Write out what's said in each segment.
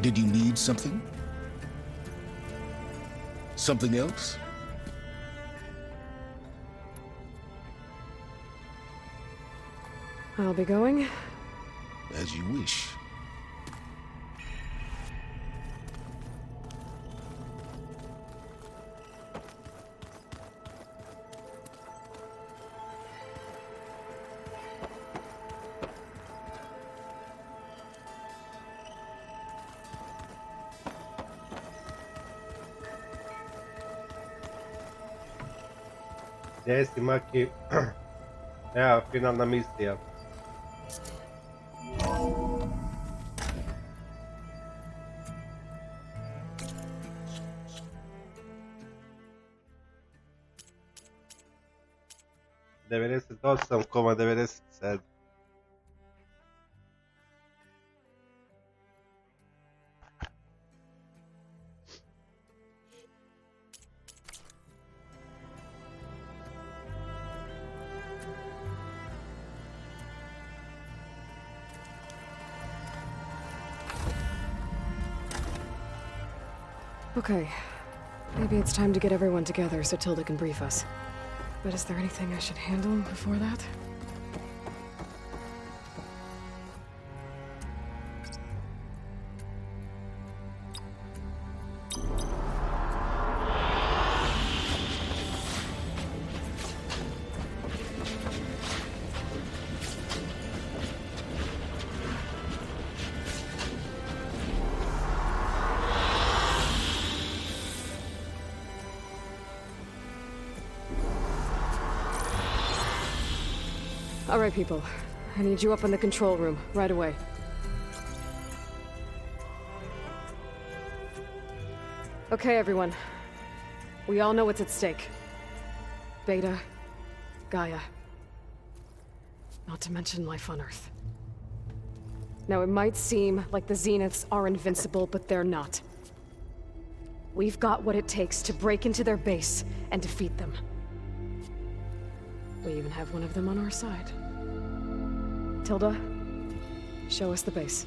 Did you need something? Something else? I'll be going. As you wish. Jesi Maki, evo, finalna misija. $98,97. Okay. Maybe it's time to get everyone together so Tilda can brief us. But is there anything I should handle before that? All right, people. I need you up in the control room, right away. Okay, everyone. We all know what's at stake. Beta, Gaia. Not to mention life on Earth. Now, it might seem like the Zeniths are invincible, but they're not. We've got what it takes to break into their base and defeat them. We even have one of them on our side. Tilda, show us the base.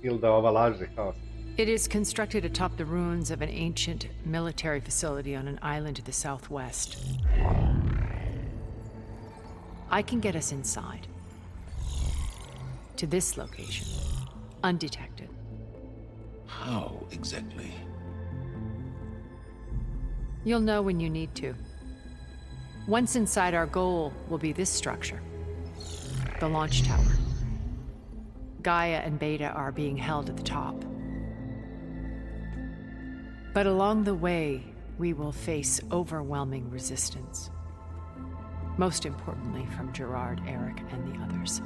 Tilda ova laže kao. It is constructed atop the ruins of an ancient military facility on an island to the southwest. I can get us inside. To this location. Undetected. How exactly? You'll know when you need to. Once inside, our goal will be this structure. The launch tower. Gaia and Beta are being held at the top. But along the way, we will face overwhelming resistance. Most importantly from Gerard, Eric, and the others.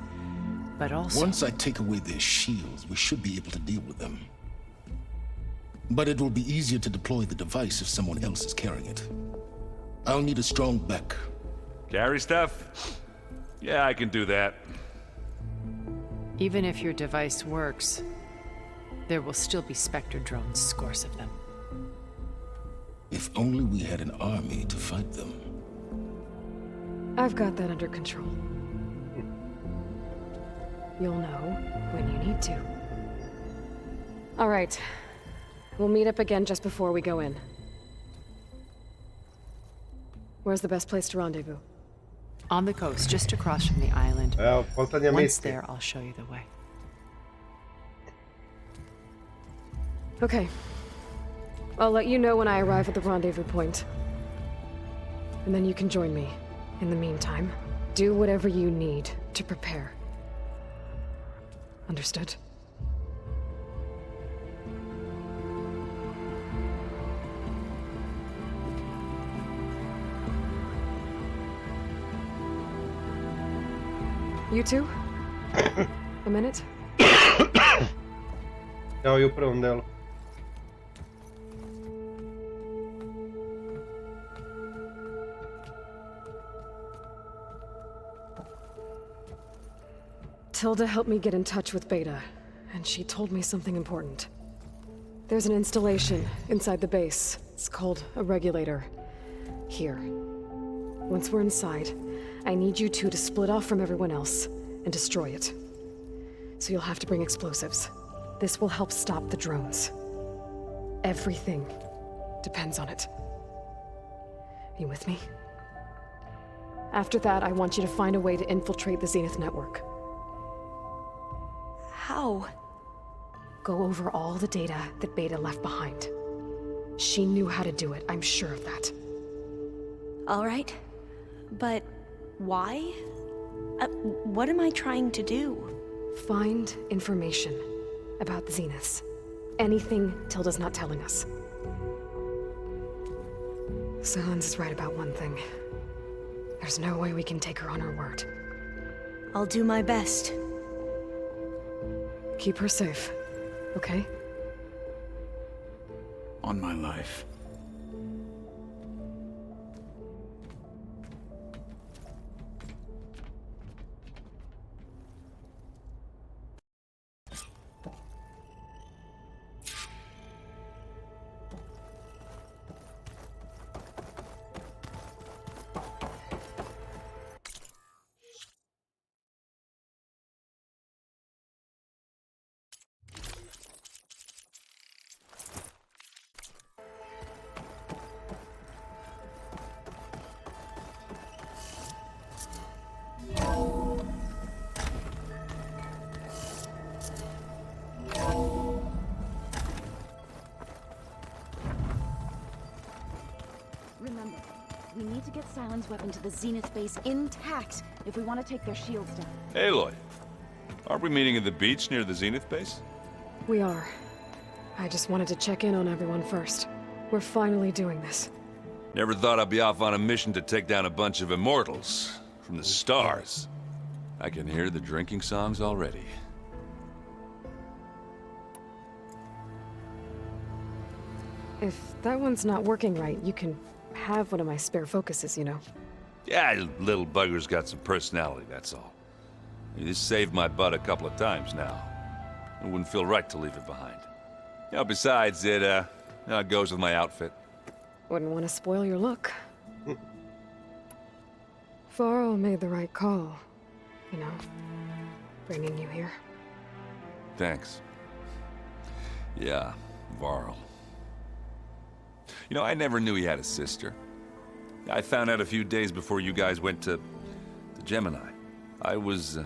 But also... Once I take away their shields, we should be able to deal with them. But it will be easier to deploy the device if someone else is carrying it. I'll need a strong back. Carry stuff. Yeah, I can do that. Even if your device works, there will still be Spectre drones, scores of them. If only we had an army to fight them. I've got that under control. You'll know when you need to. All right. We'll meet up again just before we go in. Where's the best place to rendezvous? On the coast, just across from the island. Poslednja Once misija. there, I'll show you the way. Okay. I'll let you know when I arrive at the rendezvous point. And then you can join me. In the meantime, do whatever you need to prepare. Understood? You two? A minute? Kao i u prvom delu. Tilda helped me get in touch with Beta, and she told me something important. There's an installation inside the base. It's called a regulator. Here. Once we're inside, I need you two to split off from everyone else and destroy it. So you'll have to bring explosives. This will help stop the drones. Everything depends on it. Are you with me? After that, I want you to find a way to infiltrate the Zenith network. How? Go over all the data that Beta left behind. She knew how to do it, I'm sure of that. All right. But why? What am I trying to do? Find information about the Zeniths. Anything Tilda's not telling us. Silence is right about one thing. There's no way we can take her on her word. I'll do my best. Keep her safe, okay? On my life. Remember, we need to get Silent's weapon to the Zenith base intact if we want to take their shields down. Aloy, aren't we meeting at the beach near the Zenith base? We are. I just wanted to check in on everyone first. We're finally doing this. Never thought I'd be off on a mission to take down a bunch of immortals from the stars. I can hear the drinking songs already. If that one's not working right, you can have one of my spare focuses, you know. Yeah, little bugger's got some personality, that's all. This saved my butt a couple of times now. It wouldn't feel right to leave it behind. You know, besides, it goes with my outfit. Wouldn't want to spoil your look. Varl made the right call, you know, bringing you here. Thanks. Yeah, Varl. You know, I never knew he had a sister. I found out a few days before you guys went to Gemini. I was,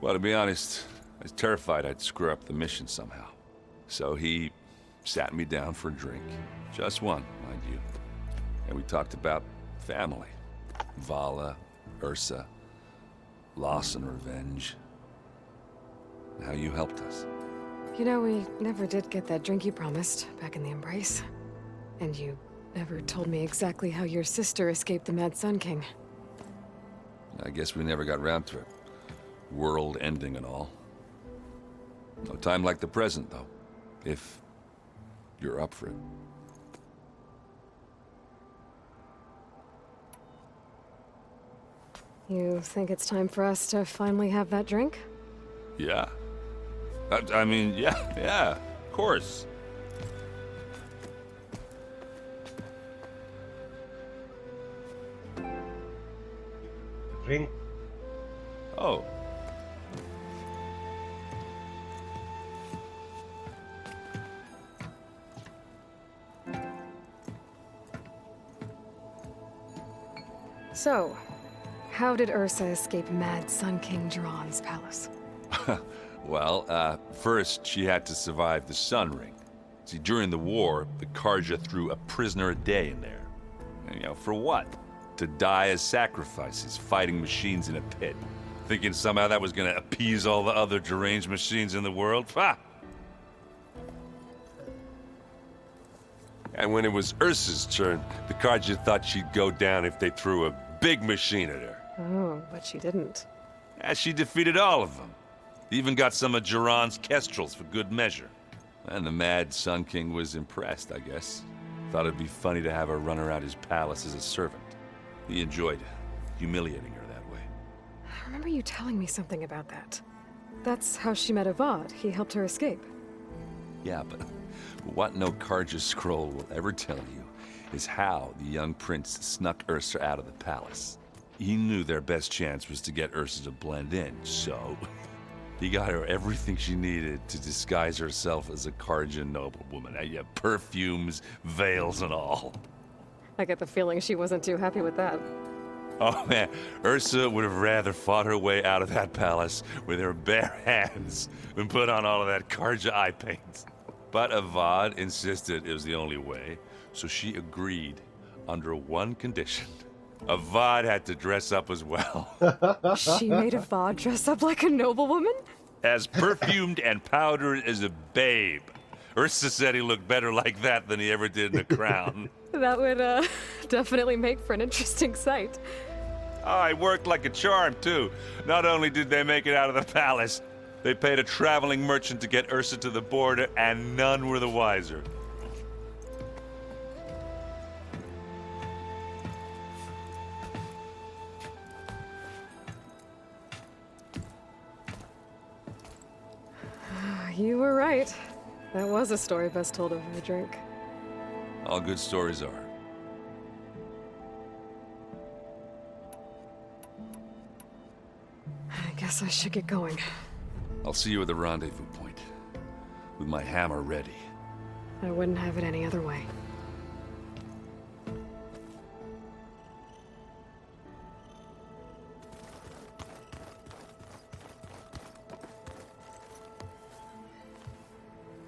well, to be honest, I was terrified I'd screw up the mission somehow. So he sat me down for a drink. Just one, mind you. And we talked about family. Vala, Ursa, loss and revenge. And how you helped us. You know, we never did get that drink you promised back in the Embrace. And you never told me exactly how your sister escaped the Mad Sun King. I guess we never got round to it. World ending and all. No time like the present, though. If you're up for it. You think it's time for us to finally have that drink? Yeah. I mean, yeah, of course. Drink. Oh. So, how did Ursa escape Mad Sun King Jiran's palace? Well, first she had to survive the Sun Ring. See, during the war, the Karja threw a prisoner a day in there. And, for what? To die as sacrifices, fighting machines in a pit. Thinking somehow that was gonna appease all the other deranged machines in the world? Ha! And when it was Ursa's turn, the Karja thought she'd go down if they threw a big machine at her. Oh, but she didn't. Yeah, she defeated all of them. Even got some of Jiran's kestrels for good measure. And the Mad Sun King was impressed, I guess. Thought it'd be funny to have her run around his palace as a servant. He enjoyed humiliating her that way. I remember you telling me something about that. That's how she met Avad. He helped her escape. Yeah, but what no Karja scroll will ever tell you is how the young prince snuck Ursa out of the palace. He knew their best chance was to get Ursa to blend in, so he got her everything she needed to disguise herself as a Karja noblewoman. Yeah, perfumes, veils, and all. I get the feeling she wasn't too happy with that. Oh man, Ursa would have rather fought her way out of that palace with her bare hands than put on all of that Karja eye paint. But Avad insisted it was the only way, so she agreed under one condition. Avad had to dress up as well. She made Avad dress up like a noblewoman? As perfumed and powdered as a babe. Ursa said he looked better like that than he ever did in a crown. That would, definitely make for an interesting sight. Oh, it worked like a charm, too. Not only did they make it out of the palace, they paid a traveling merchant to get Ursa to the border, and none were the wiser. You were right. That was a story best told over a drink. All good stories are. I guess I should get going. I'll see you at the rendezvous point, with my hammer ready. I wouldn't have it any other way.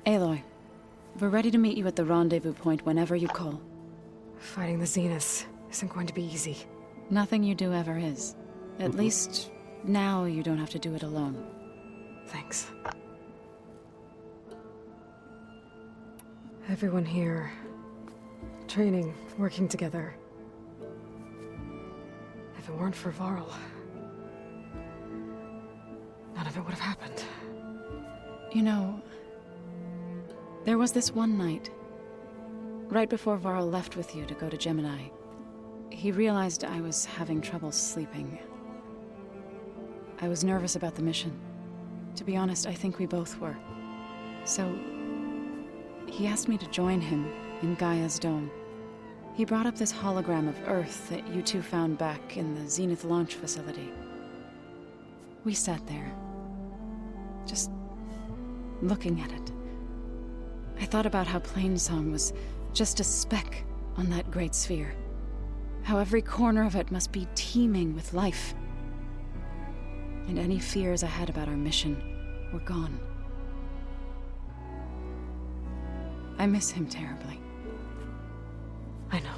Aloy, we're ready to meet you at the rendezvous point whenever you call. Fighting the Zeniths isn't going to be easy. Nothing you do ever is. At least, now you don't have to do it alone. Thanks. Everyone here, training, working together. If it weren't for Varl, none of it would have happened. You know, there was this one night, right before Varl left with you to go to Gemini. He realized I was having trouble sleeping. I was nervous about the mission. To be honest, I think we both were. So, he asked me to join him in Gaia's dome. He brought up this hologram of Earth that you two found back in the Zenith launch facility. We sat there, just looking at it. I thought about how Plainsong was just a speck on that great sphere. How every corner of it must be teeming with life. And any fears I had about our mission were gone. I miss him terribly. I know.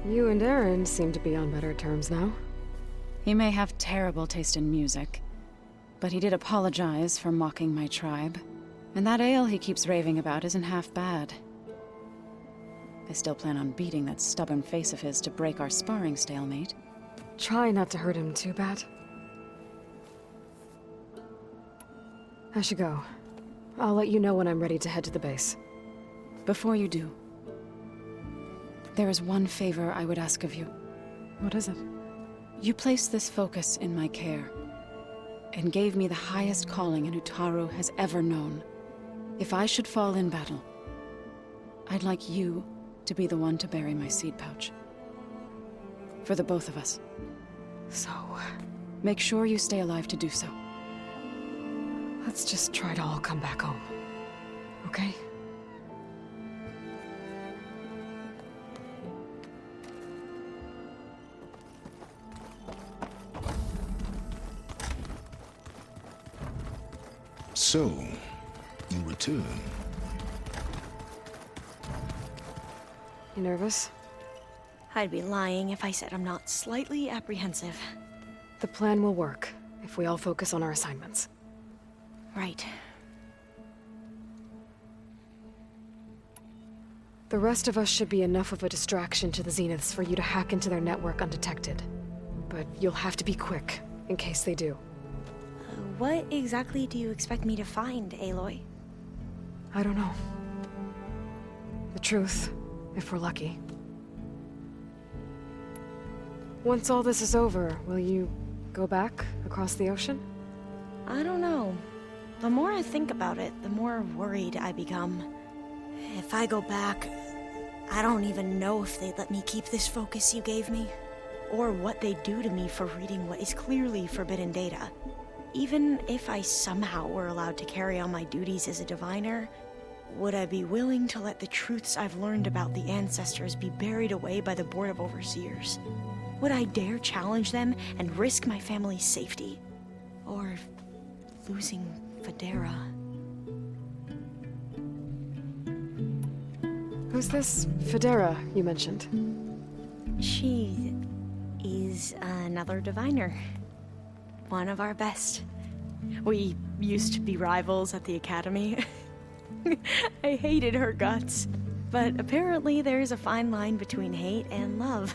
You and Aaron seem to be on better terms now. He may have terrible taste in music, but he did apologize for mocking my tribe. And that ale he keeps raving about isn't half bad. I still plan on beating that stubborn face of his to break our sparring stalemate. Try not to hurt him too bad. I should go. I'll let you know when I'm ready to head to the base. Before you do, there is one favor I would ask of you. What is it? You placed this focus in my care, and gave me the highest calling an Utaru has ever known. If I should fall in battle, I'd like you to be the one to bury my seed pouch. For the both of us. So, Make sure you stay alive to do so. let's just try to all come back home. Okay? So, you return. You nervous? I'd be lying if I said I'm not slightly apprehensive. The plan will work if we all focus on our assignments. Right. The rest of us should be enough of a distraction to the Zeniths for you to hack into their network undetected. But you'll have to be quick, in case they do. What exactly do you expect me to find, Aloy? I don't know. The truth, if we're lucky. Once all this is over, will you go back across the ocean? I don't know. The more I think about it, the more worried I become. If I go back, I don't even know if they'd let me keep this focus you gave me, or what they'd do to me for reading what is clearly forbidden data. Even if I somehow were allowed to carry on my duties as a diviner, would I be willing to let the truths I've learned about the ancestors be buried away by the Board of Overseers? Would I dare challenge them and risk my family's safety? Or losing Federa? Who's this Federa you mentioned? She is another diviner. One of our best. We used to be rivals at the academy. I hated her guts. But apparently there's a fine line between hate and love.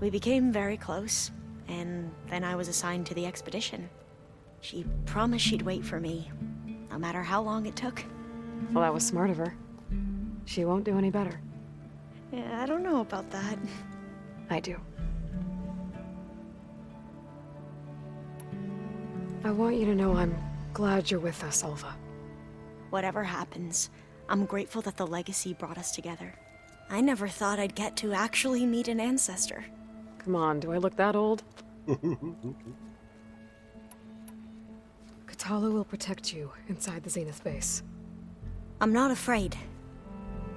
We became very close, and then I was assigned to the expedition. She promised she'd wait for me, no matter how long it took. Well, that was smart of her. She won't do any better. Yeah, I don't know about that. I do. I want you to know I'm glad you're with us, Olva. Whatever happens, I'm grateful that the legacy brought us together. I never thought I'd get to actually meet an ancestor. Come on, do I look that old? Katala will protect you inside the Zenith base. I'm not afraid.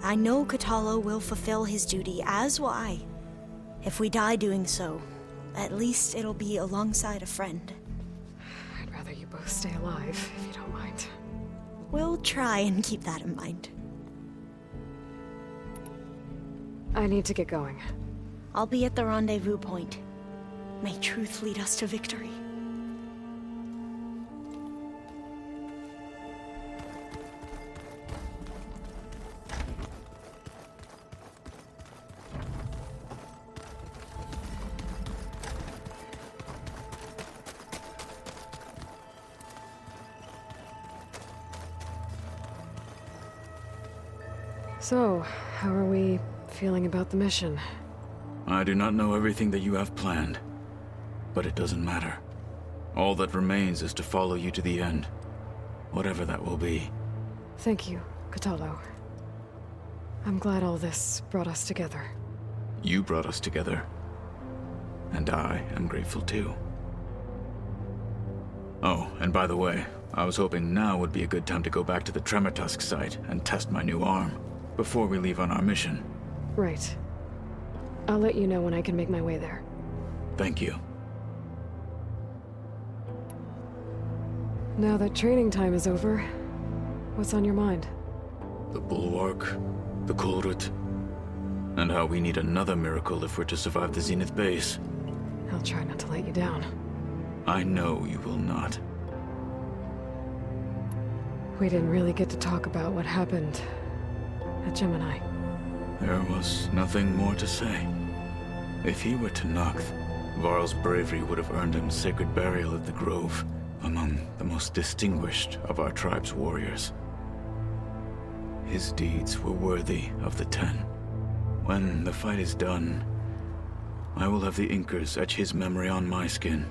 I know Katala will fulfill his duty, as will I. If we die doing so, at least it'll be alongside a friend. I'd rather you both stay alive, if you don't mind. We'll try and keep that in mind. I need to get going. I'll be at the rendezvous point. May truth lead us to victory. So, how are we feeling about the mission? I do not know everything that you have planned, but it doesn't matter. All that remains is to follow you to the end, whatever that will be. Thank you, Katalo. I'm glad all this brought us together. You brought us together, and I am grateful too. Oh, and by the way, I was hoping now would be a good time to go back to the Tremortusk site and test my new arm, before we leave on our mission. Right. I'll let you know when I can make my way there. Thank you. Now that training time is over, what's on your mind? The Bulwark, the Kulrut, and how we need another miracle if we're to survive the Zenith base. I'll try not to let you down. I know you will not. We didn't really get to talk about what happened at Gemini. There was nothing more to say. If he were to Noct, Varl's bravery would have earned him sacred burial at the Grove, among the most distinguished of our tribe's warriors. His deeds were worthy of the 10. When the fight is done, I will have the Inkers etch his memory on my skin,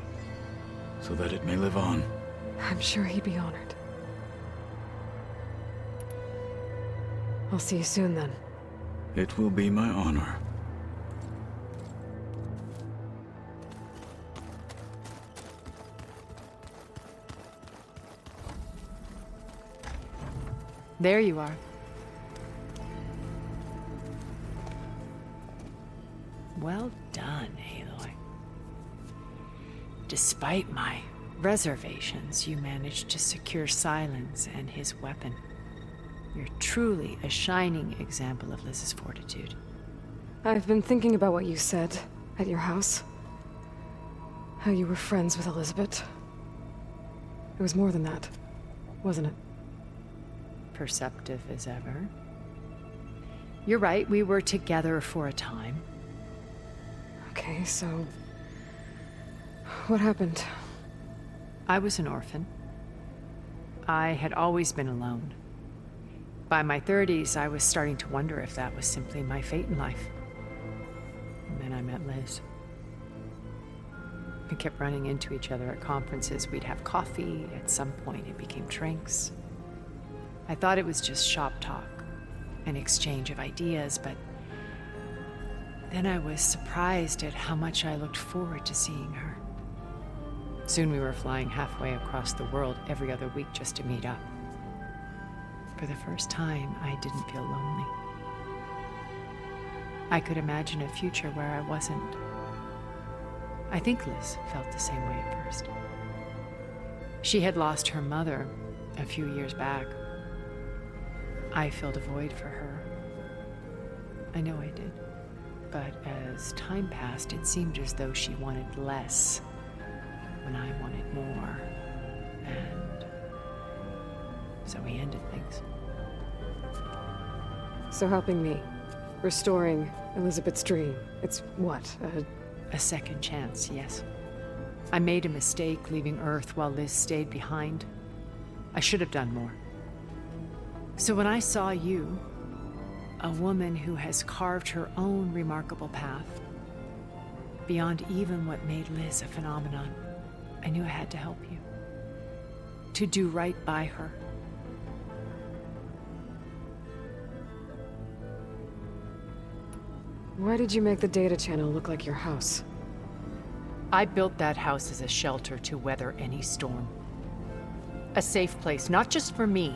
so that it may live on. I'm sure he'd be honored. I'll see you soon then. It will be my honor. There you are. Well done, Aloy. Despite my reservations, you managed to secure Silence and his weapon. You're truly a shining example of Liz's fortitude. I've been thinking about what you said at your house. How you were friends with Elizabeth. It was more than that, wasn't it? Perceptive as ever. You're right, we were together for a time. Okay, so... what happened? I was an orphan. I had always been alone. By my 30s, I was starting to wonder if that was simply my fate in life. And then I met Liz. We kept running into each other at conferences. We'd have coffee. At some point, it became drinks. I thought it was just shop talk, an exchange of ideas, but then I was surprised at how much I looked forward to seeing her. Soon we were flying halfway across the world every other week just to meet up. For the first time, I didn't feel lonely. I could imagine a future where I wasn't. I think Liz felt the same way at first. She had lost her mother a few years back. I filled a void for her. I know I did. But as time passed, it seemed as though she wanted less when I wanted more. And so we ended things. So helping me, restoring Elizabeth's dream, it's what, A second chance, yes. I made a mistake leaving Earth while Liz stayed behind. I should have done more. So when I saw you, a woman who has carved her own remarkable path, beyond even what made Liz a phenomenon, I knew I had to help you. To do right by her. Why did you make the data channel look like your house? I built that house as a shelter to weather any storm. A safe place, not just for me,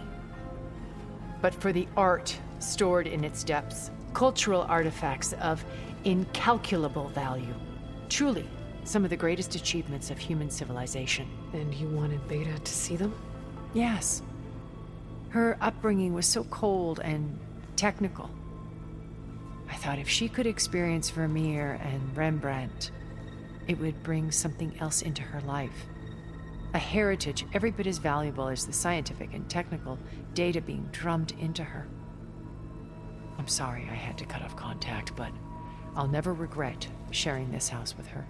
but for the art stored in its depths. Cultural artifacts of incalculable value. Truly, some of the greatest achievements of human civilization. And you wanted Beta to see them? Yes. Her upbringing was so cold and technical. I thought if she could experience Vermeer and Rembrandt, it would bring something else into her life. A heritage every bit as valuable as the scientific and technical data being drummed into her. I'm sorry I had to cut off contact, but I'll never regret sharing this house with her.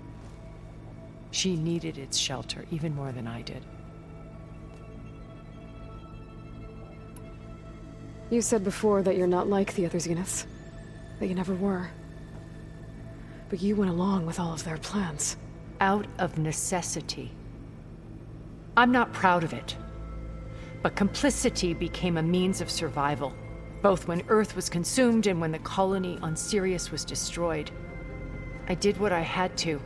She needed its shelter even more than I did. You said before that you're not like the other Zeniths. That you never were. But you went along with all of their plans. Out of necessity. I'm not proud of it. But complicity became a means of survival, both when Earth was consumed and when the colony on Sirius was destroyed. I did what I had to.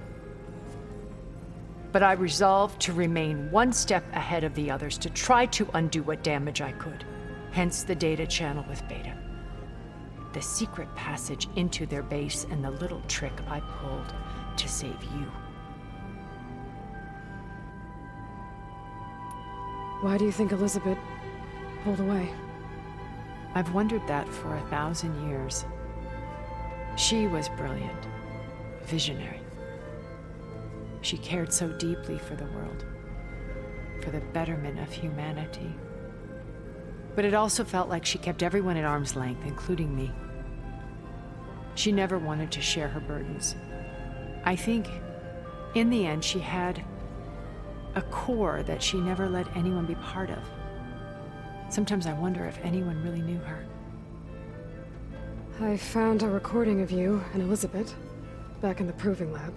But I resolved to remain one step ahead of the others, to try to undo what damage I could. Hence the data channel with Beta. The secret passage into their base and the little trick I pulled to save you. Why do you think Elizabeth pulled away? I've wondered that for 1,000 years. She was brilliant, visionary. She cared so deeply for the world, for the betterment of humanity. But it also felt like she kept everyone at arm's length, including me. She never wanted to share her burdens. I think, in the end, she had a core that she never let anyone be part of. Sometimes I wonder if anyone really knew her. I found a recording of you and Elizabeth back in the proving lab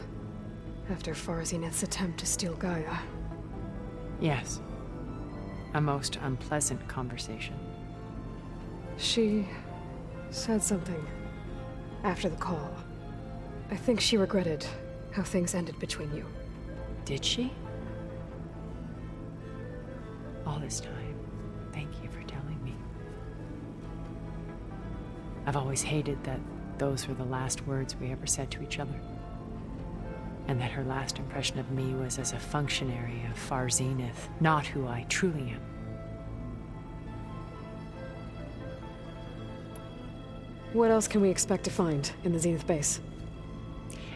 after Farzineth's attempt to steal Gaia. Yes. A most unpleasant conversation. She said something after the call. I think she regretted how things ended between you. Did she? All this time, thank you for telling me. I've always hated that those were the last words we ever said to each other. And that her last impression of me was as a functionary of Far Zenith, not who I truly am. What else can we expect to find in the Zenith base?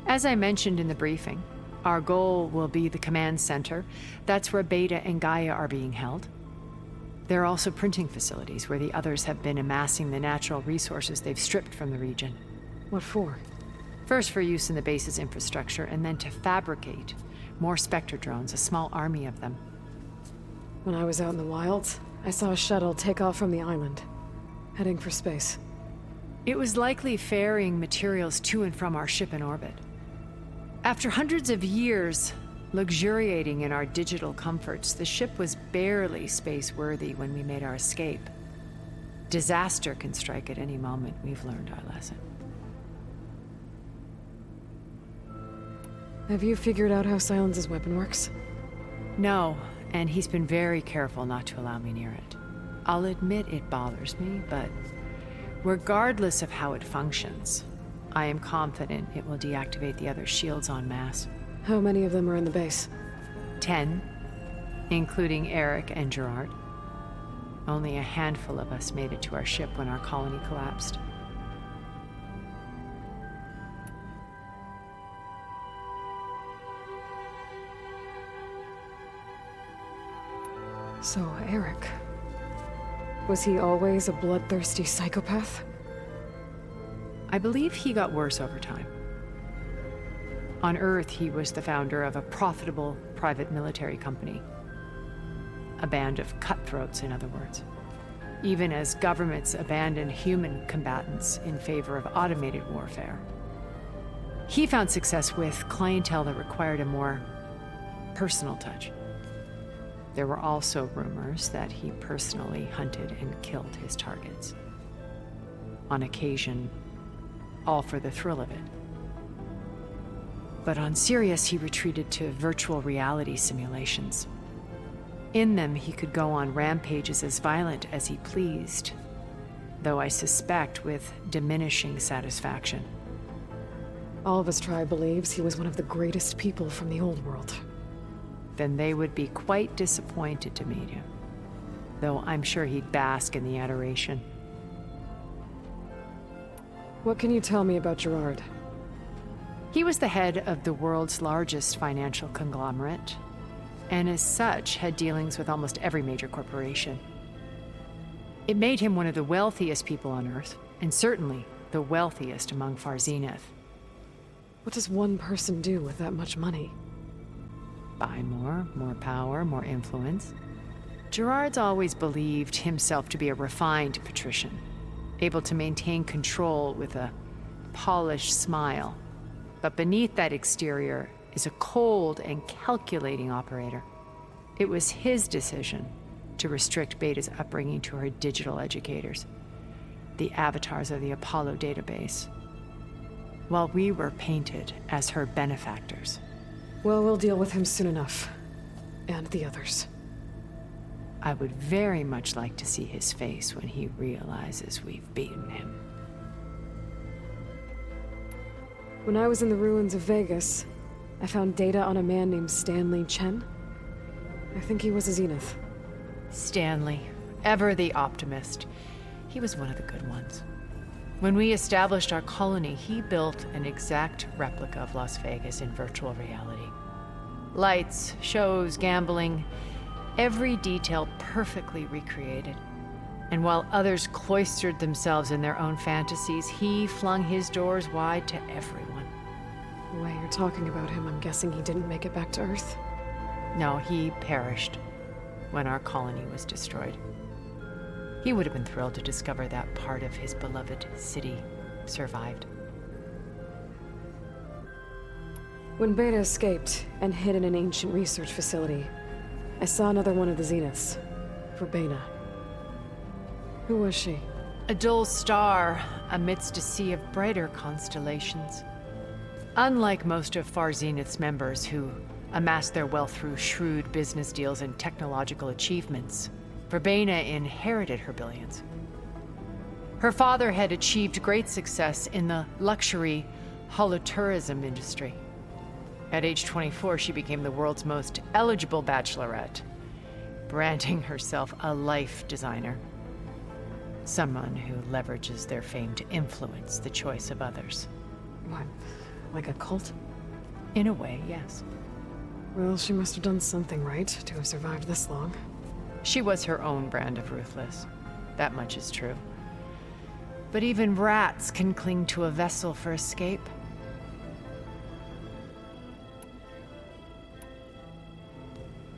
As I mentioned in the briefing, our goal will be the command center. That's where Beta and Gaia are being held. There are also printing facilities where the others have been amassing the natural resources they've stripped from the region. What for? First for use in the base's infrastructure, and then to fabricate more Spectre drones, a small army of them. When I was out in the wilds, I saw a shuttle take off from the island, heading for space. It was likely ferrying materials to and from our ship in orbit. After hundreds of years luxuriating in our digital comforts, the ship was barely space-worthy when we made our escape. Disaster can strike at any moment. We've learned our lesson. Have you figured out how Silence's weapon works? No, and he's been very careful not to allow me near it. I'll admit it bothers me, but regardless of how it functions, I am confident it will deactivate the other shields en masse. How many of them are in the base? 10, including Eric and Gerard. Only a handful of us made it to our ship when our colony collapsed. So, Eric... was he always a bloodthirsty psychopath? I believe he got worse over time. On Earth, he was the founder of a profitable private military company. A band of cutthroats, in other words. Even as governments abandoned human combatants in favor of automated warfare. He found success with clientele that required a more personal touch. There were also rumors that he personally hunted and killed his targets. On occasion, all for the thrill of it. But on Sirius, he retreated to virtual reality simulations. In them, he could go on rampages as violent as he pleased, though I suspect with diminishing satisfaction. All of his tribe believes he was one of the greatest people from the old world. Then they would be quite disappointed to meet him, though I'm sure he'd bask in the adoration. What can you tell me about Gerard? He was the head of the world's largest financial conglomerate, and as such had dealings with almost every major corporation. It made him one of the wealthiest people on Earth, and certainly the wealthiest among Far Zenith. What does one person do with that much money? Buy more power, more influence. Gerard's always believed himself to be a refined patrician, able to maintain control with a polished smile. But beneath that exterior is a cold and calculating operator. It was his decision to restrict Beta's upbringing to her digital educators, the avatars of the Apollo database, while we were painted as her benefactors. Well, we'll deal with him soon enough. And the others. I would very much like to see his face when he realizes we've beaten him. When I was in the ruins of Vegas, I found data on a man named Stanley Chen. I think he was a Zenith. Stanley, ever the optimist. He was one of the good ones. When we established our colony, he built an exact replica of Las Vegas in virtual reality. Lights, shows, gambling, every detail perfectly recreated. And while others cloistered themselves in their own fantasies, he flung his doors wide to everyone. The way you're talking about him, I'm guessing he didn't make it back to Earth? No, he perished when our colony was destroyed. He would have been thrilled to discover that part of his beloved city survived. When Beta escaped and hid in an ancient research facility, I saw another one of the Zeniths. Fbidden. Who was she? A dull star amidst a sea of brighter constellations. Unlike most of Far Zenith's members who amassed their wealth through shrewd business deals and technological achievements, Fbidden inherited her billions. Her father had achieved great success in the luxury holotourism industry. At age 24, she became the world's most eligible bachelorette, branding herself a life designer. Someone who leverages their fame to influence the choice of others. What? Like a cult? In a way, yes. Well, she must have done something right to have survived this long. She was her own brand of ruthless. That much is true. But even rats can cling to a vessel for escape.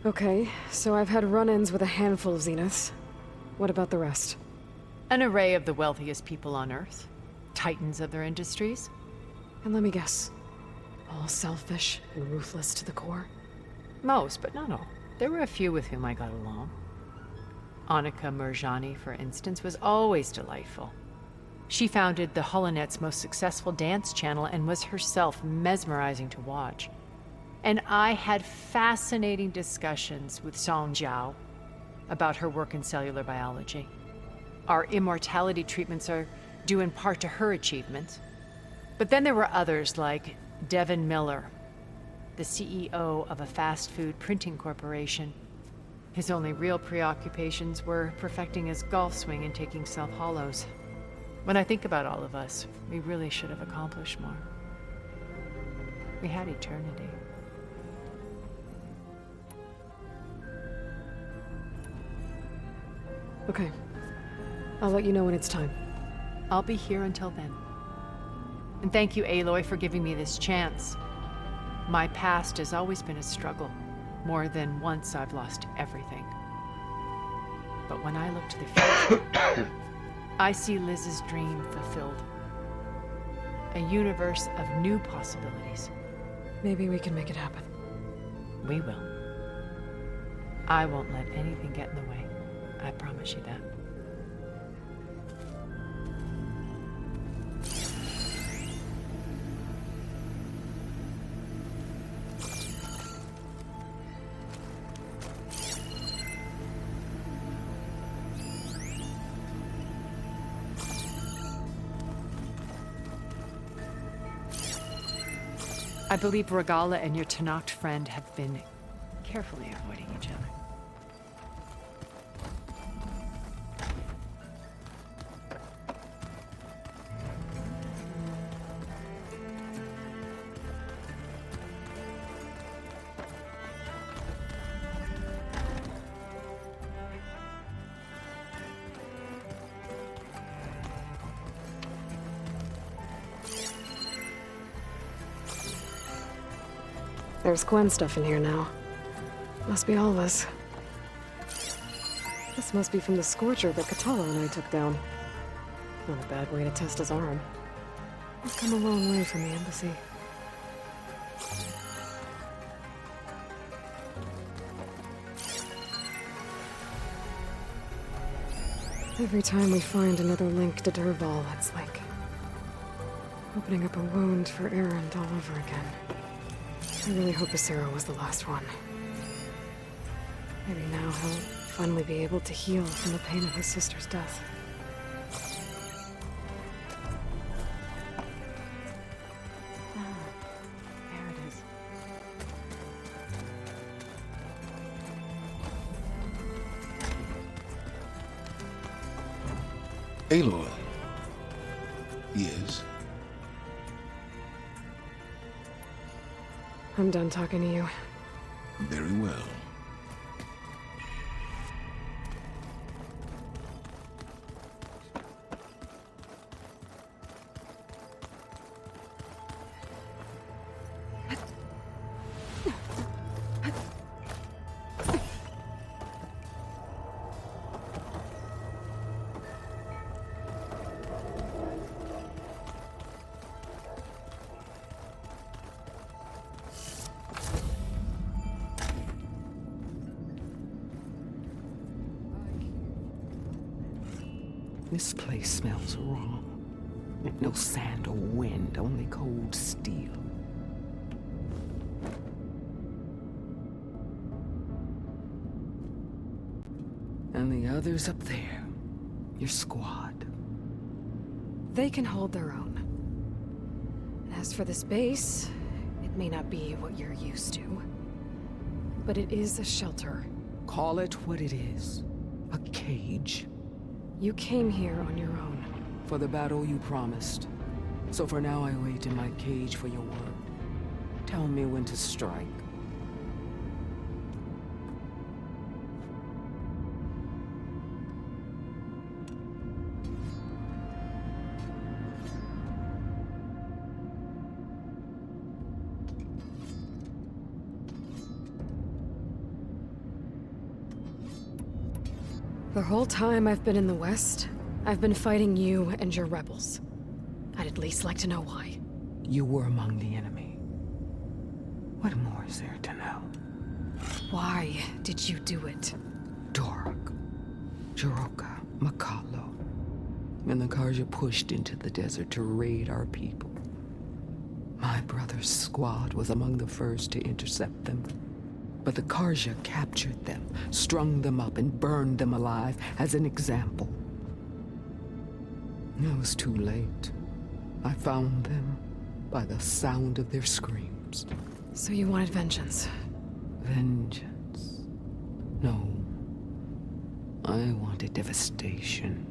Okay, so I've had run-ins with a handful of Zeniths. What about the rest? An array of the wealthiest people on Earth. Titans of their industries. And let me guess. All selfish and ruthless to the core? Most, but not all. There were a few with whom I got along. Annika Murjani, for instance, was always delightful. She founded the Holonet's most successful dance channel and was herself mesmerizing to watch. And I had fascinating discussions with Song Jiao about her work in cellular biology. Our immortality treatments are due in part to her achievements. But then there were others like Devin Miller, the CEO of a fast food printing corporation. His only real preoccupations were perfecting his golf swing and taking self-hollows. When I think about all of us, we really should have accomplished more. We had eternity. Okay. I'll let you know when it's time. I'll be here until then. And thank you, Aloy, for giving me this chance. My past has always been a struggle. More than once I've lost everything. But when I look to the future, I see Liz's dream fulfilled. A universe of new possibilities. Maybe we can make it happen. We will. I won't let anything get in the way. I promise you that. I believe Regala and your Tenakth friend have been carefully avoiding each other. There's Gwen stuff in here now. Must be all of us. This must be from the Scorcher that Katala and I took down. Not a bad way to test his arm. We've come a long way from the embassy. Every time we find another link to Dervahl, it's like opening up a wound for Erend all over again. I really hope Asera was the last one. Maybe now he'll finally be able to heal from the pain of his sister's death. Ah, there it is. Aloy. Yes? I'm done talking to you. Very well. This place smells wrong. No sand or wind, only cold steel. And the others up there, your squad. They can hold their own. As for this base, it may not be what you're used to, but it is a shelter. Call it what it is. A cage. You came here on your own. For the battle you promised. So for now I wait in my cage for your word. Tell me when to strike. The whole time I've been in the West, I've been fighting you and your rebels. I'd at least like to know why. You were among the enemy. What more is there to know? Why did you do it? Dork, Jiroka, Makalo, and the Karja pushed into the desert to raid our people. My brother's squad was among the first to intercept them. But the Karja captured them, strung them up, and burned them alive as an example. It was too late. I found them by the sound of their screams. So you wanted vengeance? Vengeance? No. I wanted devastation.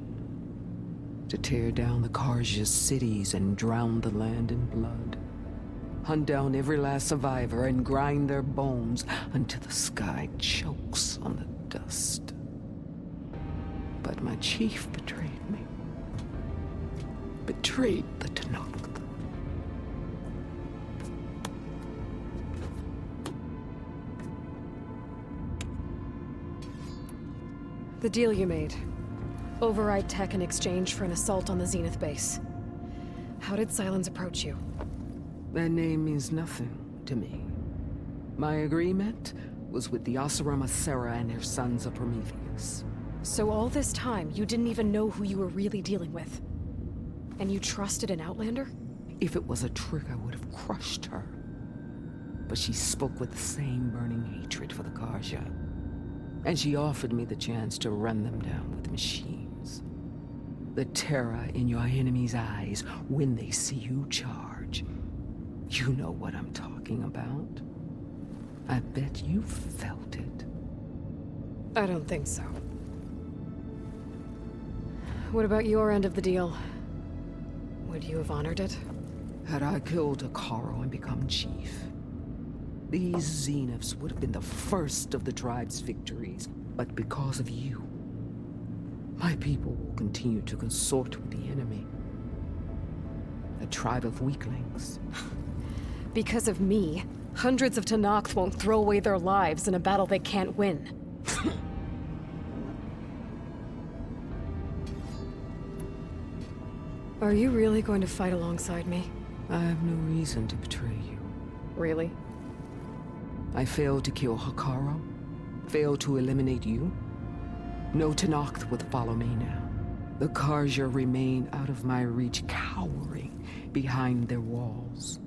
To tear down the Karja's cities and drown the land in blood. Hunt down every last survivor and grind their bones until the sky chokes on the dust. But my chief betrayed me. Betrayed the Tenakth. The deal you made. Override tech in exchange for an assault on the Zenith base. How did Silence approach you? That name means nothing to me. My agreement was with the Asura Sera and their sons of Prometheus. So all this time, you didn't even know who you were really dealing with? And you trusted an Outlander? If it was a trick, I would have crushed her. But she spoke with the same burning hatred for the Karja. And she offered me the chance to run them down with machines. The terror in your enemy's eyes when they see you charge. You know what I'm talking about. I bet you felt it. I don't think so. What about your end of the deal? Would you have honored it? Had I killed Akaro and become chief, these Zeniths would have been the first of the tribe's victories. But because of you, my people will continue to consort with the enemy. A tribe of weaklings. Because of me, hundreds of Tenakth won't throw away their lives in a battle they can't win. Are you really going to fight alongside me? I have no reason to betray you. Really? I failed to kill Hakaro, failed to eliminate you. No Tenakth would follow me now. The Karja remain out of my reach, cowering behind their walls.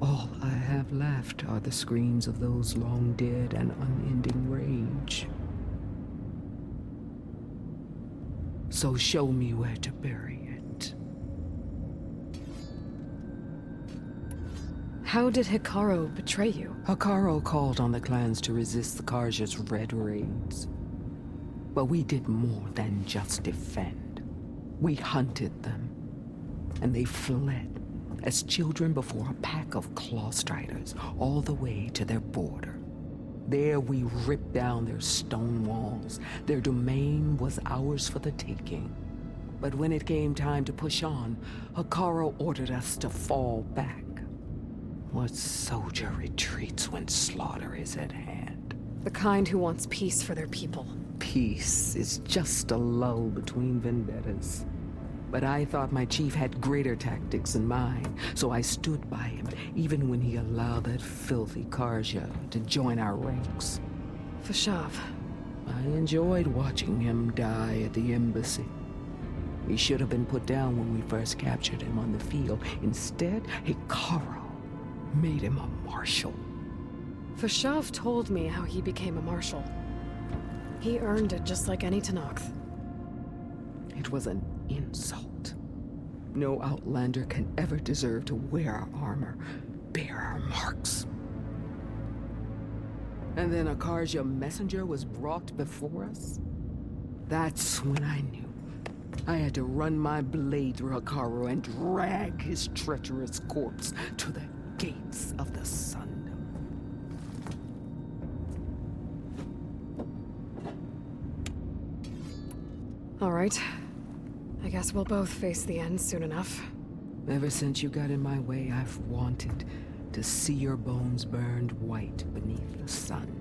All I have left are the screams of those long dead and unending rage. So show me where to bury it. How did Hikaru betray you? Hakaro called on the clans to resist the Karja's red raids. But we did more than just defend. We hunted them, and they fled as children before a pack of claw striders all the way to their border. There we ripped down their stone walls. Their domain was ours for the taking. But when it came time to push on, Hakaro ordered us to fall back. What soldier retreats when slaughter is at hand? The kind who wants peace for their people. Peace is just a lull between vendettas. But I thought my chief had greater tactics in mind, so I stood by him, even when he allowed that filthy Karja to join our ranks. Fashav. I enjoyed watching him die at the embassy. He should have been put down when we first captured him on the field. Instead, Hikaru made him a marshal. Fashav told me how he became a marshal. He earned it just like any Tenakth. It was an insult. No Outlander can ever deserve to wear our armor, bear our marks. And then a Karja messenger was brought before us? That's when I knew. I had to run my blade through Hikaru and drag his treacherous corpse to the gates of the Sundom. All right. I guess we'll both face the end soon enough. Ever since you got in my way, I've wanted to see your bones burned white beneath the sun.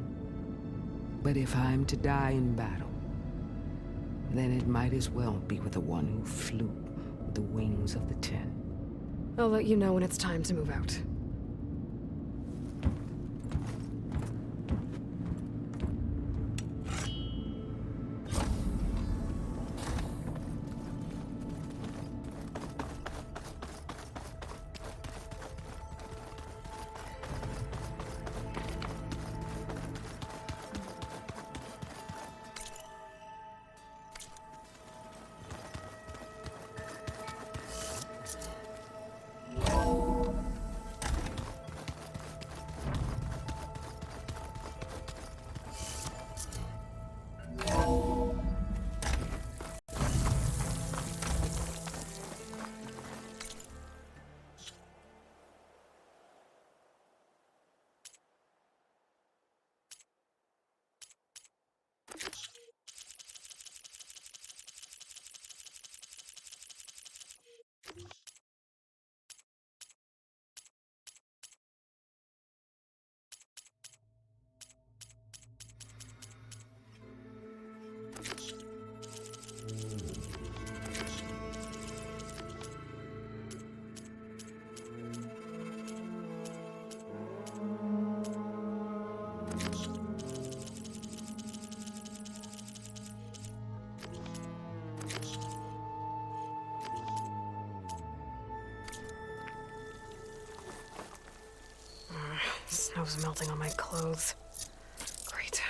But if I'm to die in battle, then it might as well be with the one who flew with the wings of the Ten. I'll let you know when it's time to move out. Snow's melting on my clothes. Great.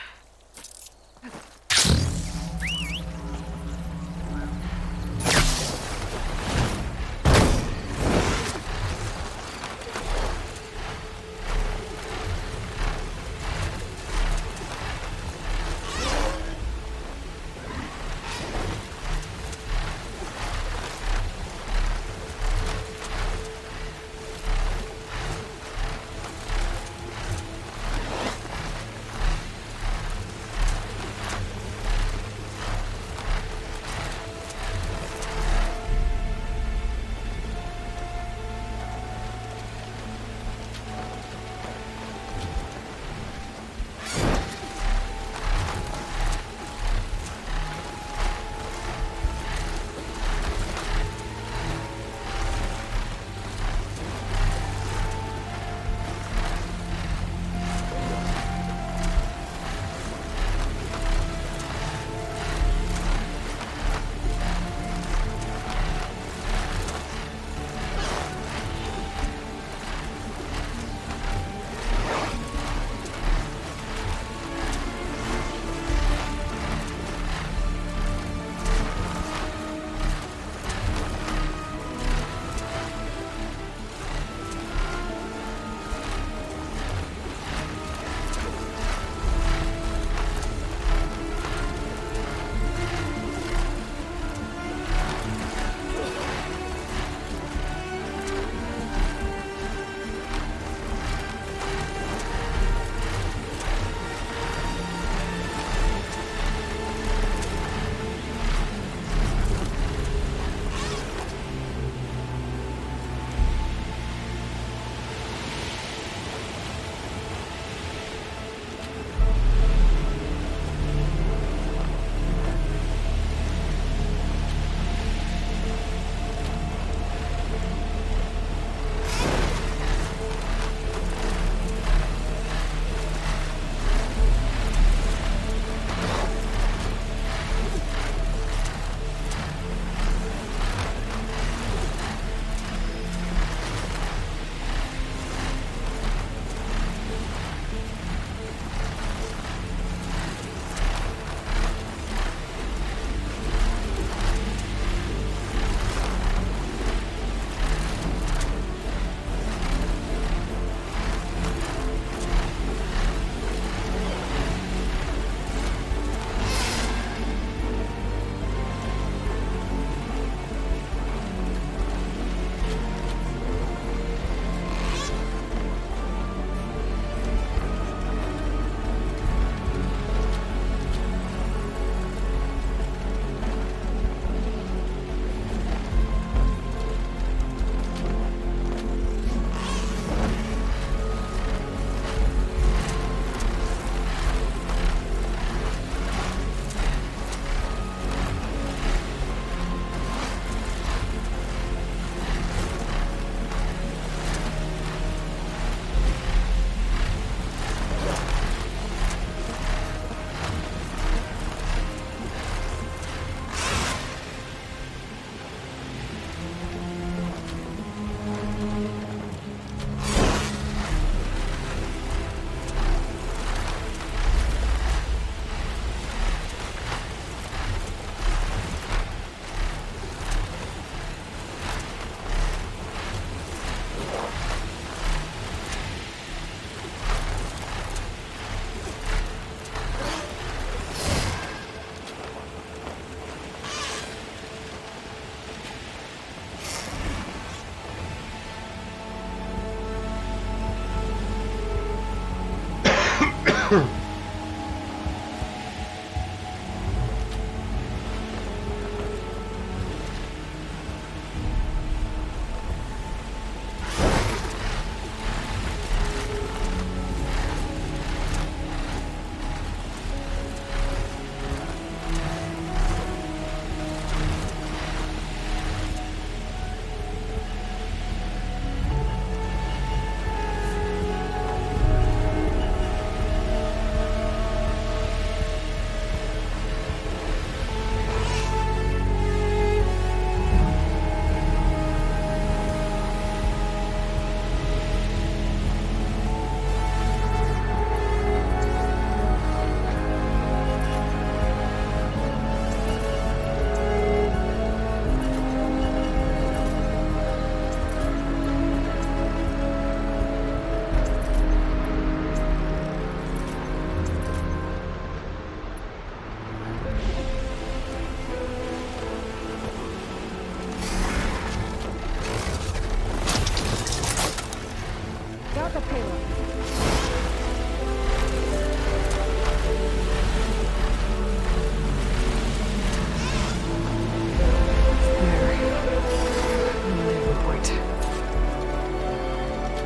Got the payload.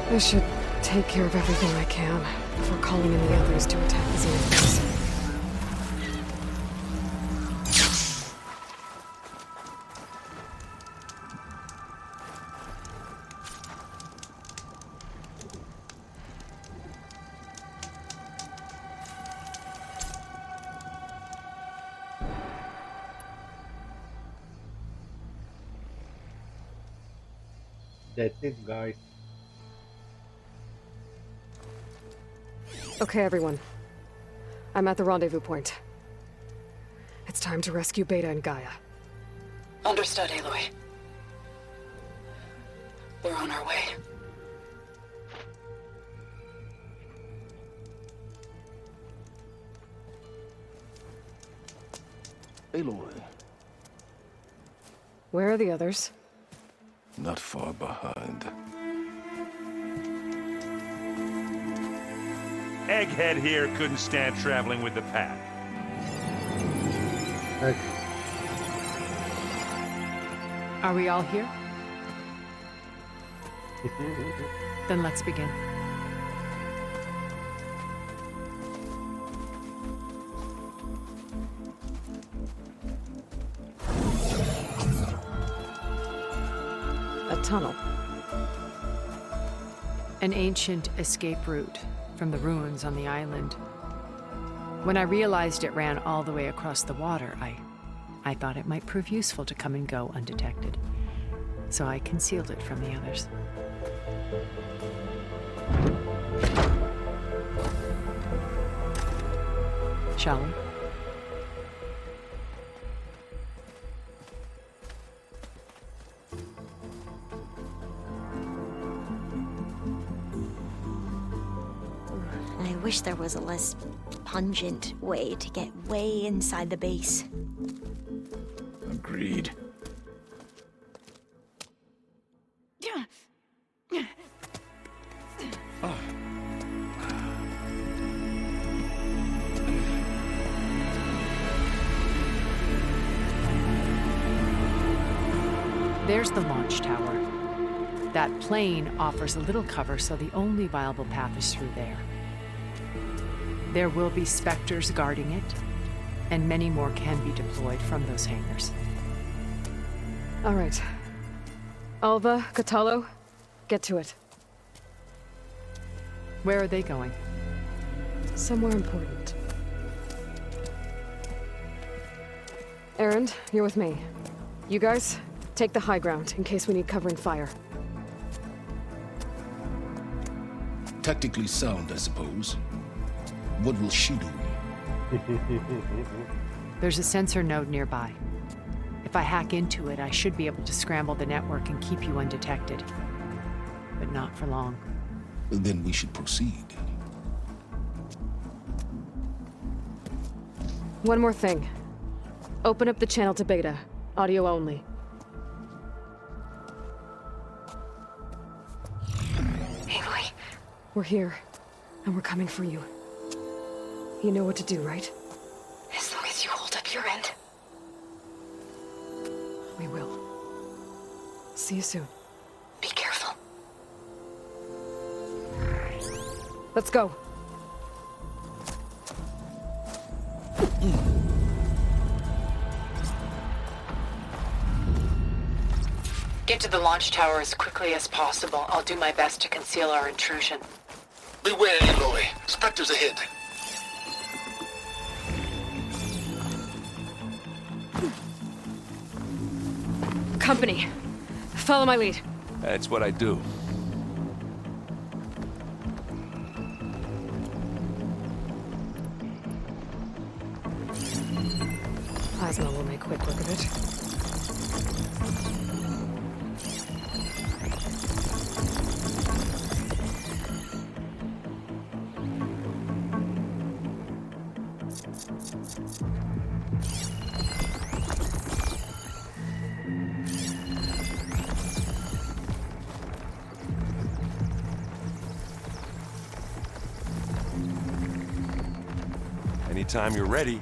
This should take care of everything I can before calling in the others to attack the Zenith base. That's it, guys. Okay, everyone. I'm at the rendezvous point. It's time to rescue Beta and Gaia. Understood, Aloy. We're on our way. Aloy, Where are the others? not far behind. Egghead here couldn't stand traveling with the pack. Okay. Are we all here? Then let's begin. A tunnel. An ancient escape route from the ruins on the island. When I realized it ran all the way across the water, I thought it might prove useful to come and go undetected. So I concealed it from the others. Shall we? I wish there was a less pungent way to get way inside the base. Agreed. There's the launch tower. That plane offers a little cover, so the only viable path is through there. There will be Spectres guarding it, and many more can be deployed from those hangars. All right. Alva, Catalo, get to it. Where are they going? Somewhere important. Erend, you're with me. You guys, take the high ground in case we need covering fire. Tactically sound, I suppose. What will she do? There's a sensor node nearby. If I hack into it, I should be able to scramble the network and keep you undetected. But not for long. Then we should proceed. One more thing. Open up the channel to Beta. Audio only. Aloy, We're here, and we're coming for you. You know what to do, right? As long as you hold up your end. We will. See you soon. Be careful. Let's go. Get to the launch tower as quickly as possible. I'll do my best to conceal our intrusion. Beware, Aloy. Spectres ahead. Company. Follow my lead. That's what I do. Ozma will make quick work of it. Anytime you're ready.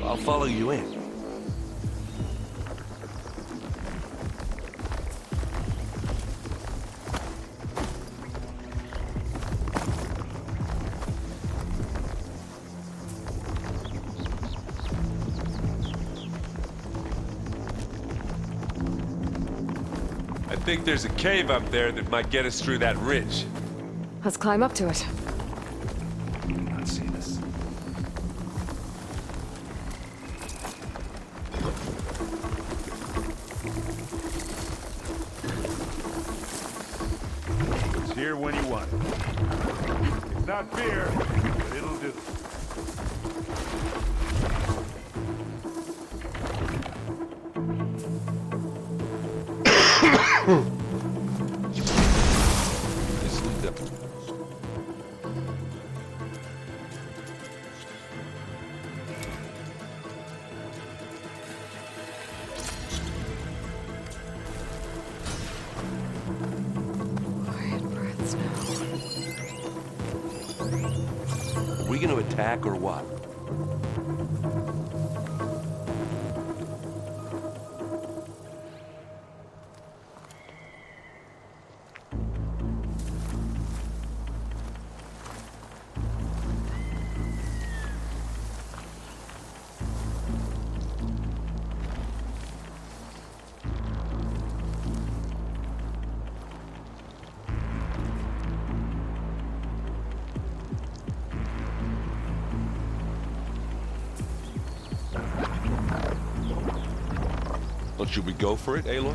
I'll follow you in. I think there's a cave up there that might get us through that ridge. Let's climb up to it. Not seen us. It's here when you want it. It's not fear, but it'll do. Quiet breaths now. Are we gonna attack or what? Well, should we go for it, Aloy?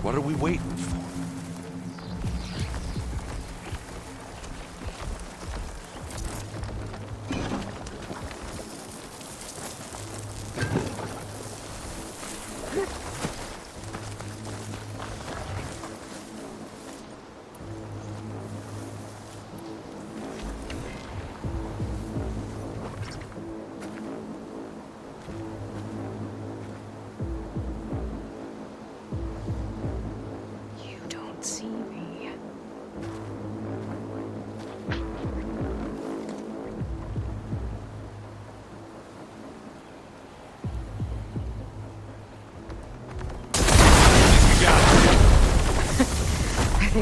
What are we waiting for?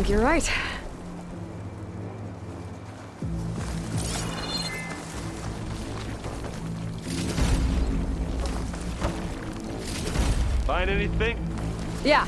think you're right. Find anything? Yeah.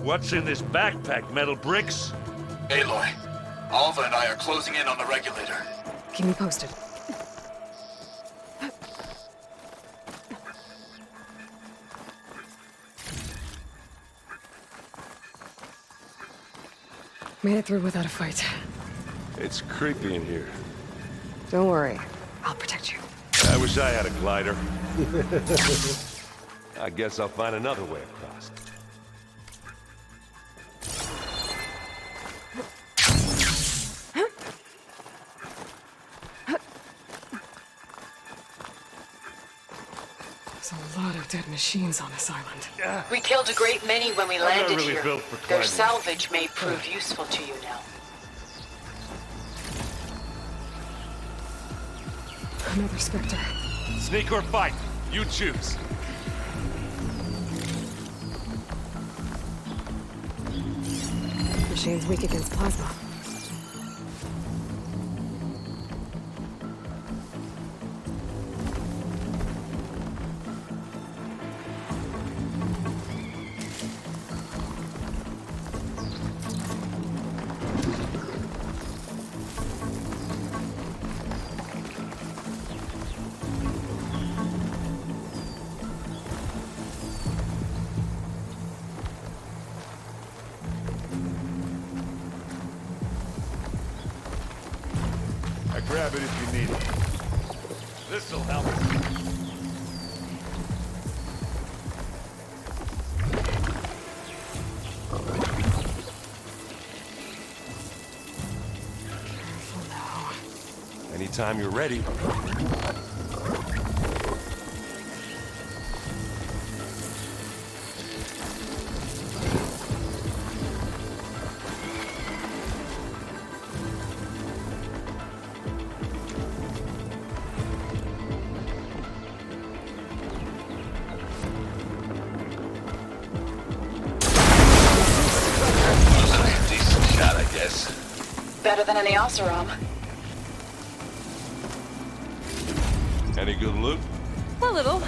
What's in this backpack, metal bricks? Aloy, Alva and I are closing in on the regulator. Keep me posted. Made it through without a fight. It's creepy in here. Don't worry. I'll protect you. I wish I had a glider. I guess I'll find another way across. There's a lot of dead machines on this island. We killed a great many when we I'm not landed really here. built for Their climbing. salvage may prove useful to you now. Another Spectre. Sneak or fight, you choose. Machine's weak against plasma. Grab it if you need it. This'll help. Anytime you're ready. Better than any Oseram. Any good loot? A little.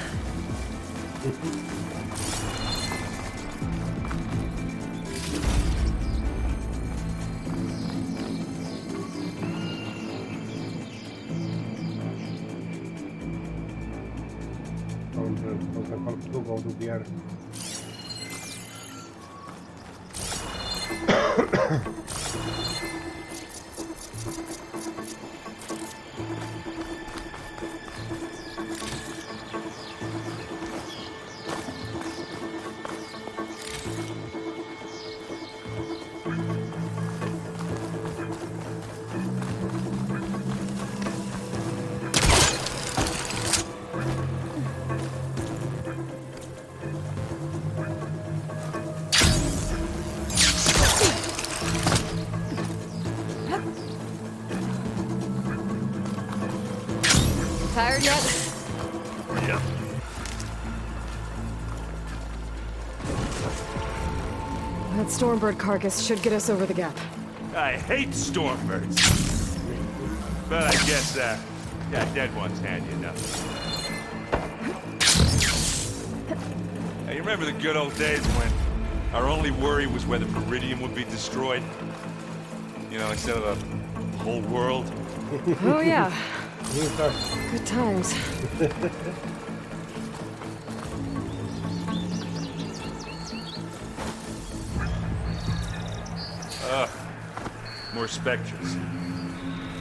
Vamos dubiar. Tired yet? Yeah. That Stormbird carcass should get us over the gap. I hate stormbirds. But I guess, yeah, dead ones handy enough. Hey, you remember the good old days when our only worry was whether Meridian would be destroyed? You know, instead of the whole world? Oh, yeah. Good times. More specters.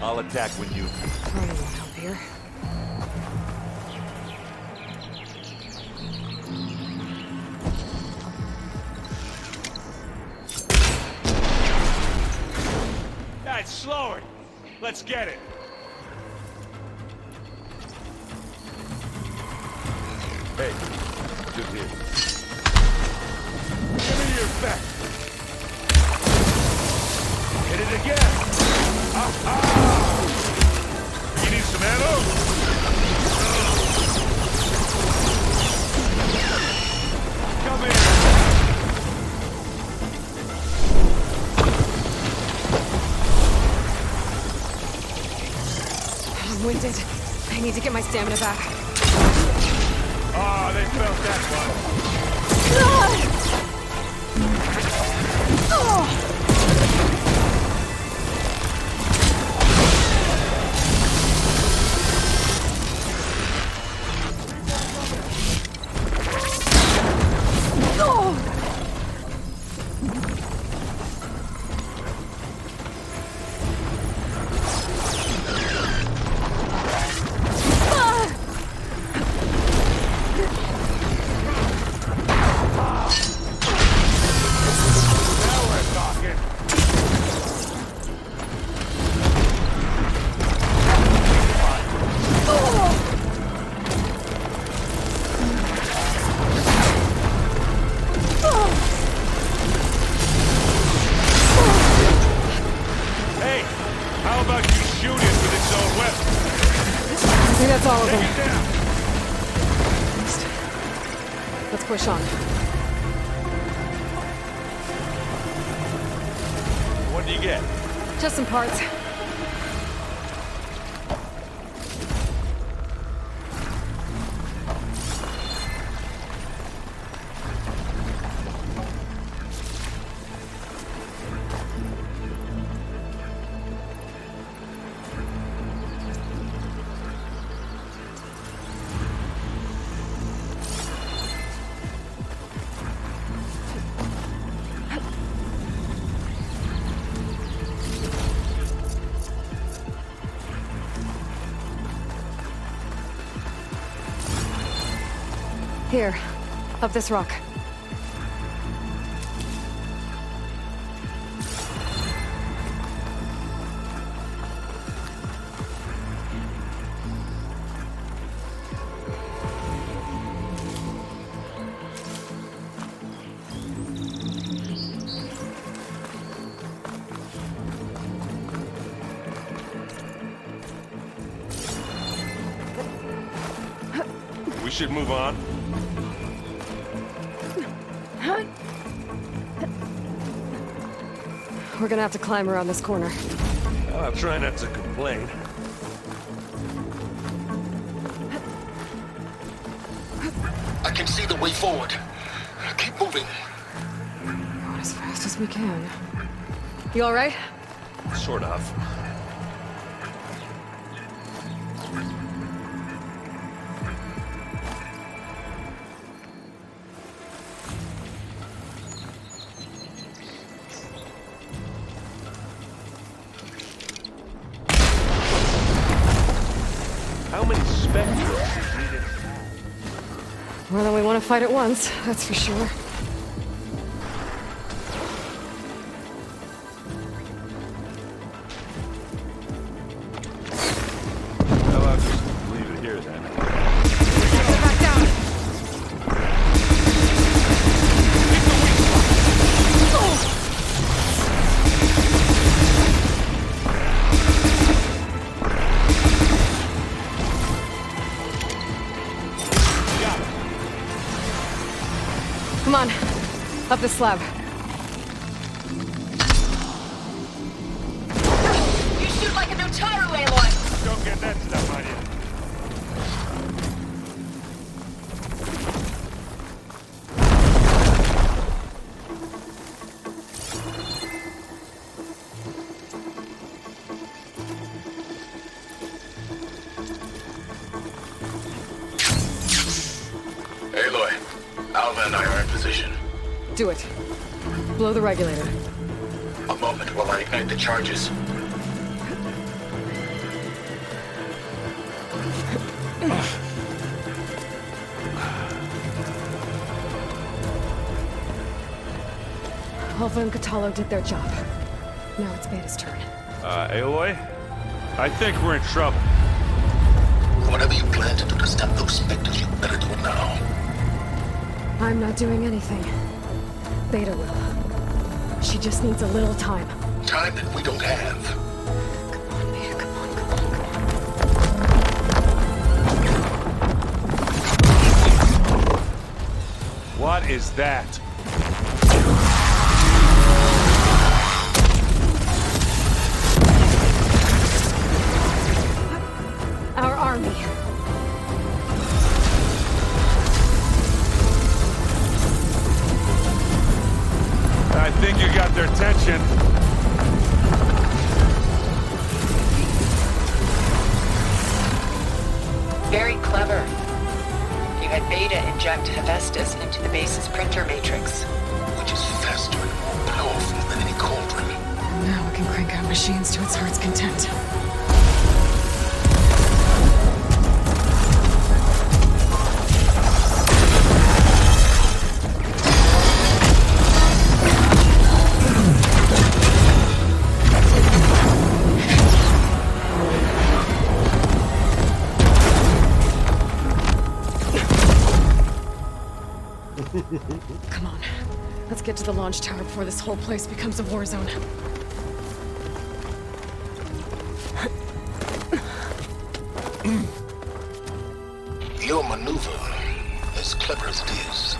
I'll attack when you... Running won't help here. That's slower. Let's get it. Hey, good here. Give me your back. Hit it again. You need some ammo? Come here. I'm winded. I need to get my stamina back. Oh, they felt that one. Let's push on. What do you get? Just some parts. Here, up this rock. We should move on. We're gonna have to climb around this corner. Well, I'll try not to complain. I can see the way forward. Keep moving. Going as fast as we can. You all right? Sort of. How many specters is needed? More than we want to fight at once, that's for sure. Well, I'll just leave it here then. Get back down! Come on, up the slab. You shoot like a Notaru, Aloy! Don't get that stuff on you. Aloy, Alva and I are in position. Do it. Blow the regulator. A moment while I ignite the charges. Alpha and Catalo did their job. Now it's Beta's turn. Aloy? I think we're in trouble. Whatever you plan to do to stop those specters, you better do it now. I'm not doing anything. Beta will. She just needs a little time. Time that we don't have. Come on, Beta, come on, come on, come on. What is that? Our army. I think you got their attention. Very clever. You had Beta inject Hephaestus into the base's printer matrix. Which is faster and more powerful than any cauldron. Now we can crank out machines to its heart's content. Come on. Let's get to the launch tower before this whole place becomes a war zone. Your maneuver, as clever as it is,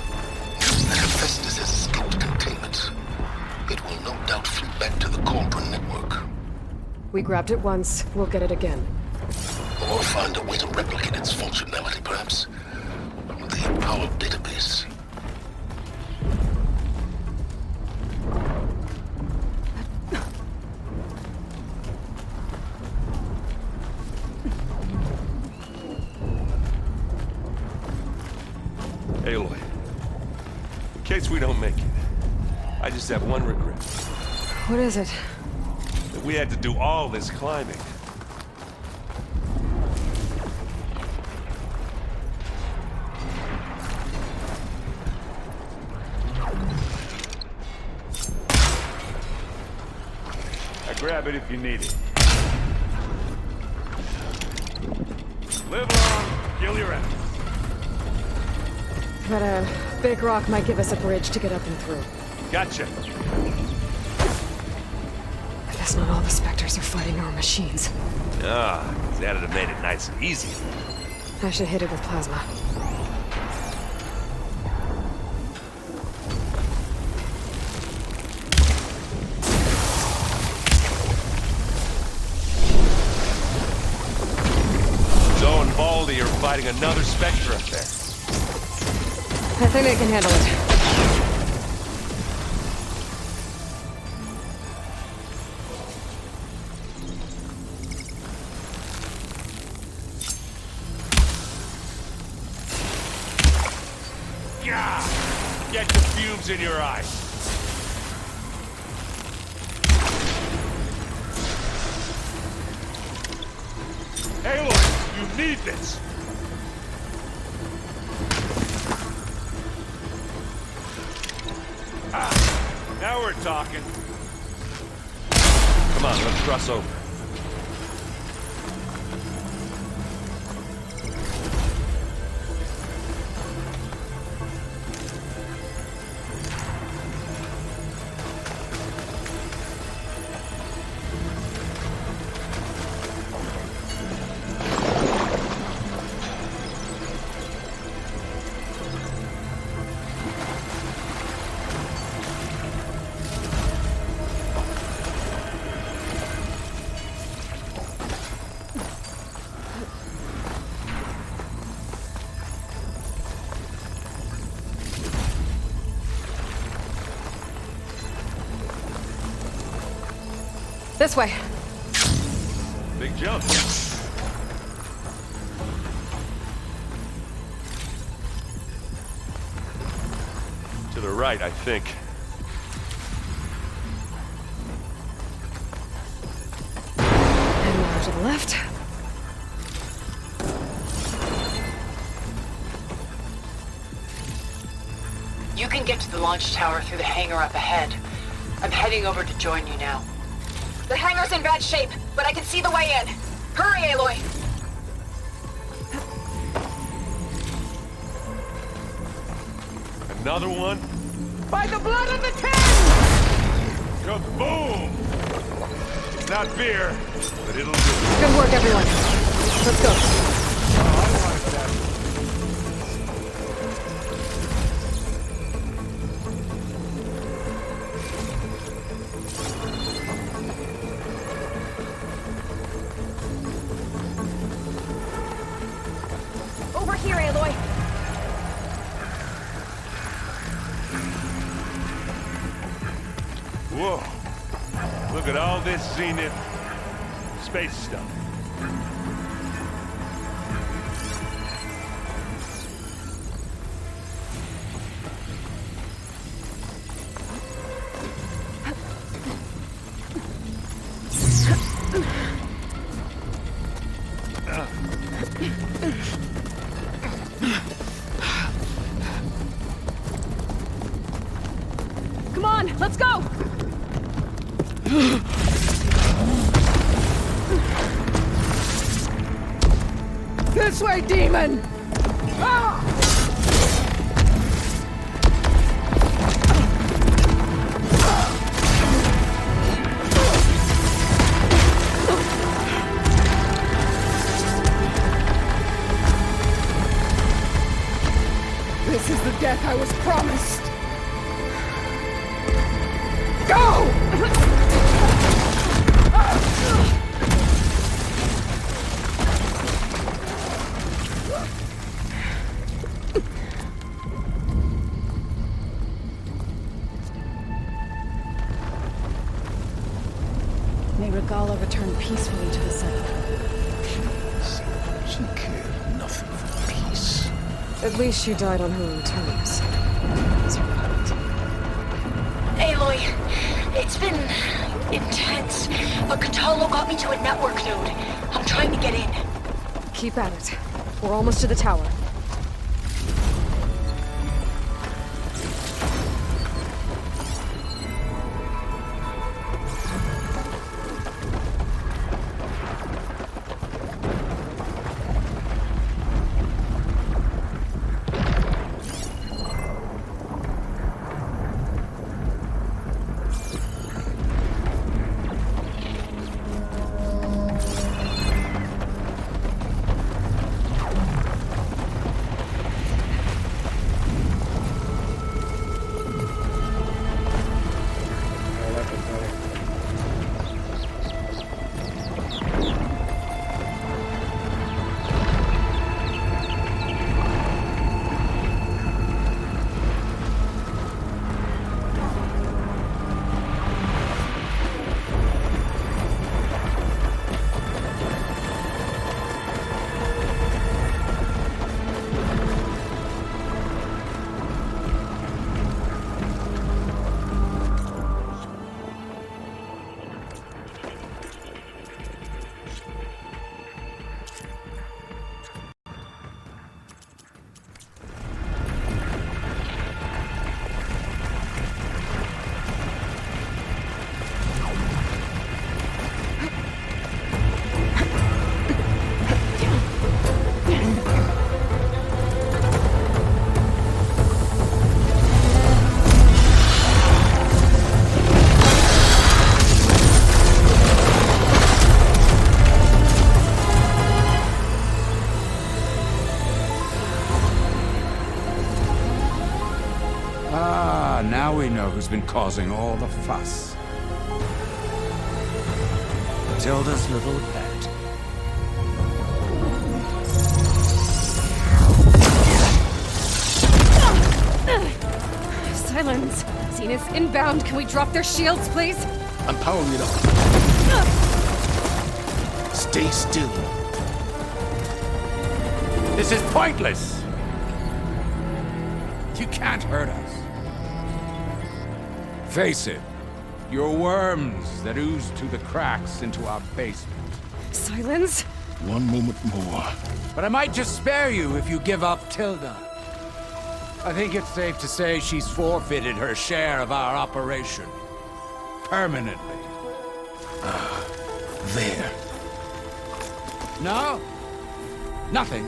means that Hephaestus has escaped containment. It will no doubt flee back to the Cauldron network. We grabbed it once, we'll get it again. Or find a way to replicate its functionality, perhaps. The power database. Aloy, in case we don't make it, I just have one regret. What is it? That we had to do all this climbing. Grab it if you need it. Live long, kill your enemy. That big rock might give us a bridge to get up and through. Gotcha. I guess not all the Spectres are fighting our machines. Ah, that'd have made it nice and easy. I should hit it with plasma. Baldy are fighting another Spectre up there. I think they can handle it. Yeah! Get the fumes in your eyes. Aloy, you need this! Ah, now we're talking. Come on, let's cross over. This way. Big jump. To the right, I think. left. You can get to the launch tower through the hangar up ahead. I'm heading over to join you now. The hangar's in bad shape, but I can see the way in. Hurry, Aloy! Another one? By the blood of the ten! Kaboom! It's not beer, but it'll do. Good work, everyone. Let's go. Over here, Aloy! Whoa. Look at all this Zenith space stuff. Come on, let's go! This way, demon! Ah! This is the death I was promised. Go! May Regala return peacefully to the center. She cared nothing for peace. At least she died on her own terms. As her fault. Aloy, it's been intense, but Katalo got me to a network node. I'm trying to get in. Keep at it. We're almost to the tower. Now we know who's been causing all the fuss. Matilda's little pet. Silence! Zenith inbound. Can we drop their shields, please? I'm powering it up. Stay still. This is pointless! You can't hurt us. Face it, you're worms that ooze through the cracks into our basement. Silence? One moment more. But I might just spare you if you give up Tilda. I think it's safe to say she's forfeited her share of our operation. Permanently. There. No? Nothing?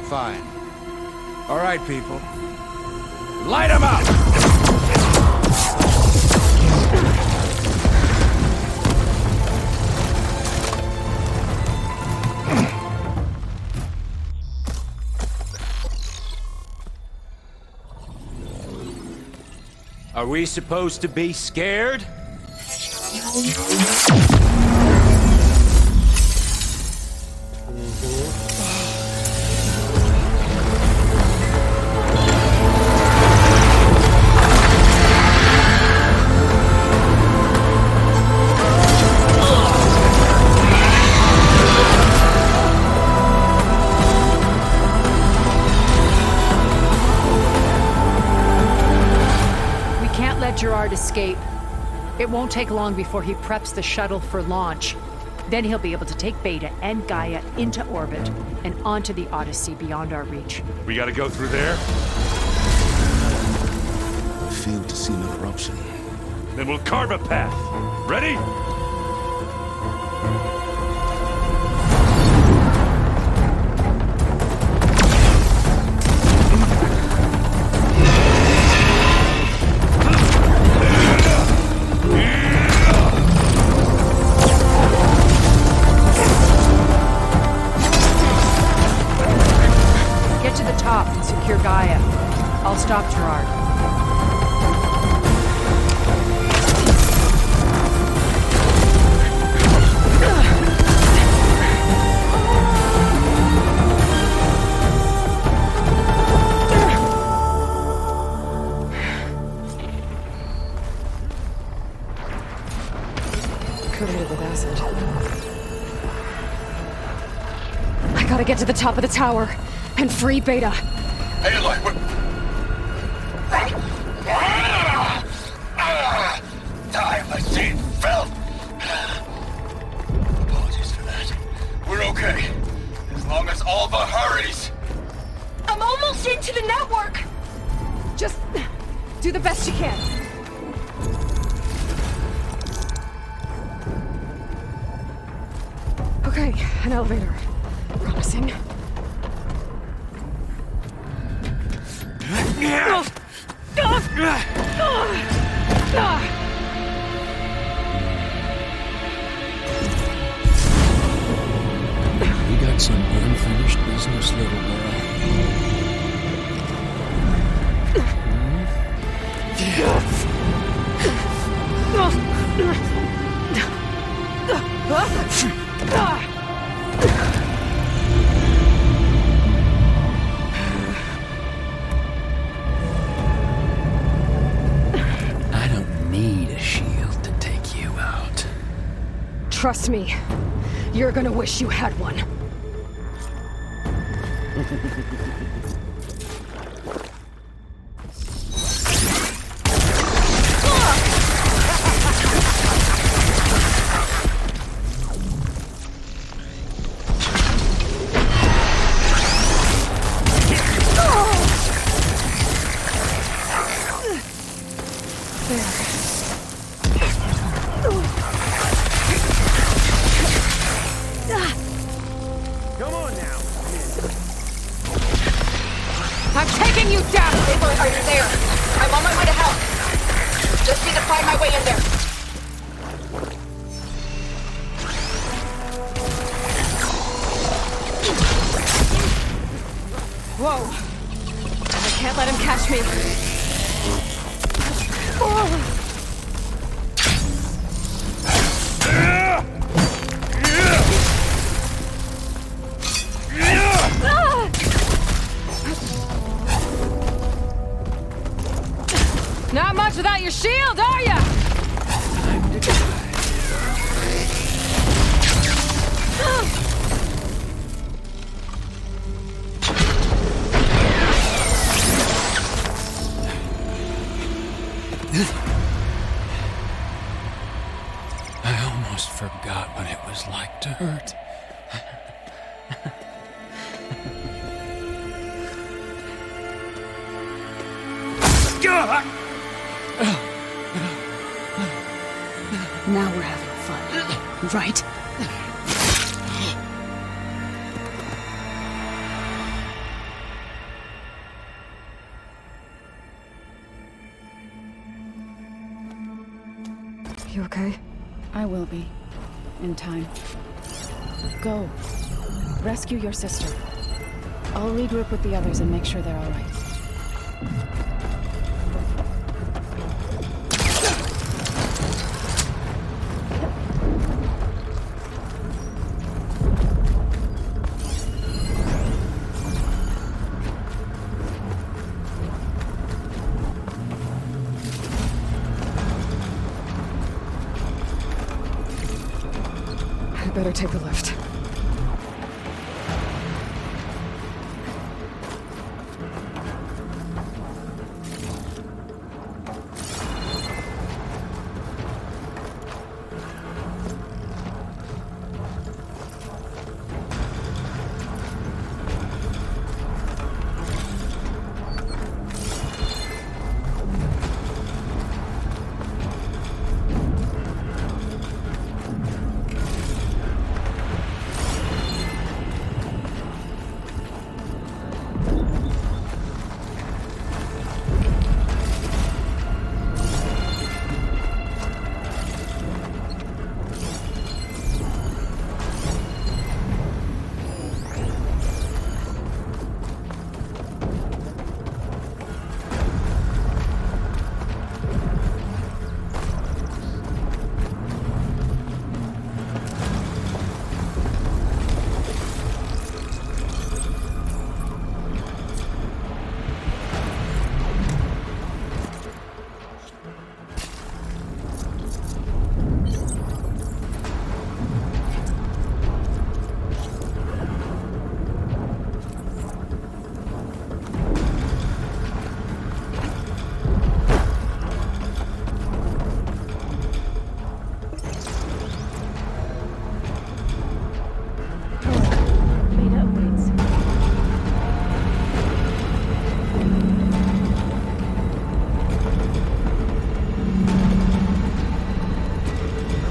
Fine. All right, people. Light 'em up! Are we supposed to be scared? Gerard escape. It won't take long before he preps the shuttle for launch. Then he'll be able to take Beta and Gaia into orbit and onto the Odyssey beyond our reach. We gotta go through there? I fail to see another option. Then we'll carve a path. Ready? Secure Gaia. I'll stop Gerard. Coated with acid. I gotta get to the top of the tower and free Beta. Aloy, time machine felt. Apologies for that. We're okay. As long as Alba hurries. I'm almost into the network. Just do the best you can. Okay, an elevator. Promising. We got some unfinished business, little girl. I don't need a shield to take you out. Trust me, you're gonna wish you had one. Come on now. I'm taking you down! Aloy, are you there? I'm on my way to help. Just need to find my way in there. Whoa! I can't let him catch me. Not much without your shield, are ya? Time to die. I almost forgot. forgot what it was like to hurt. Now we're having fun, right? You okay? I will be. In time. Go. Rescue your sister. I'll regroup with the others and make sure they're all right. I better take the lift.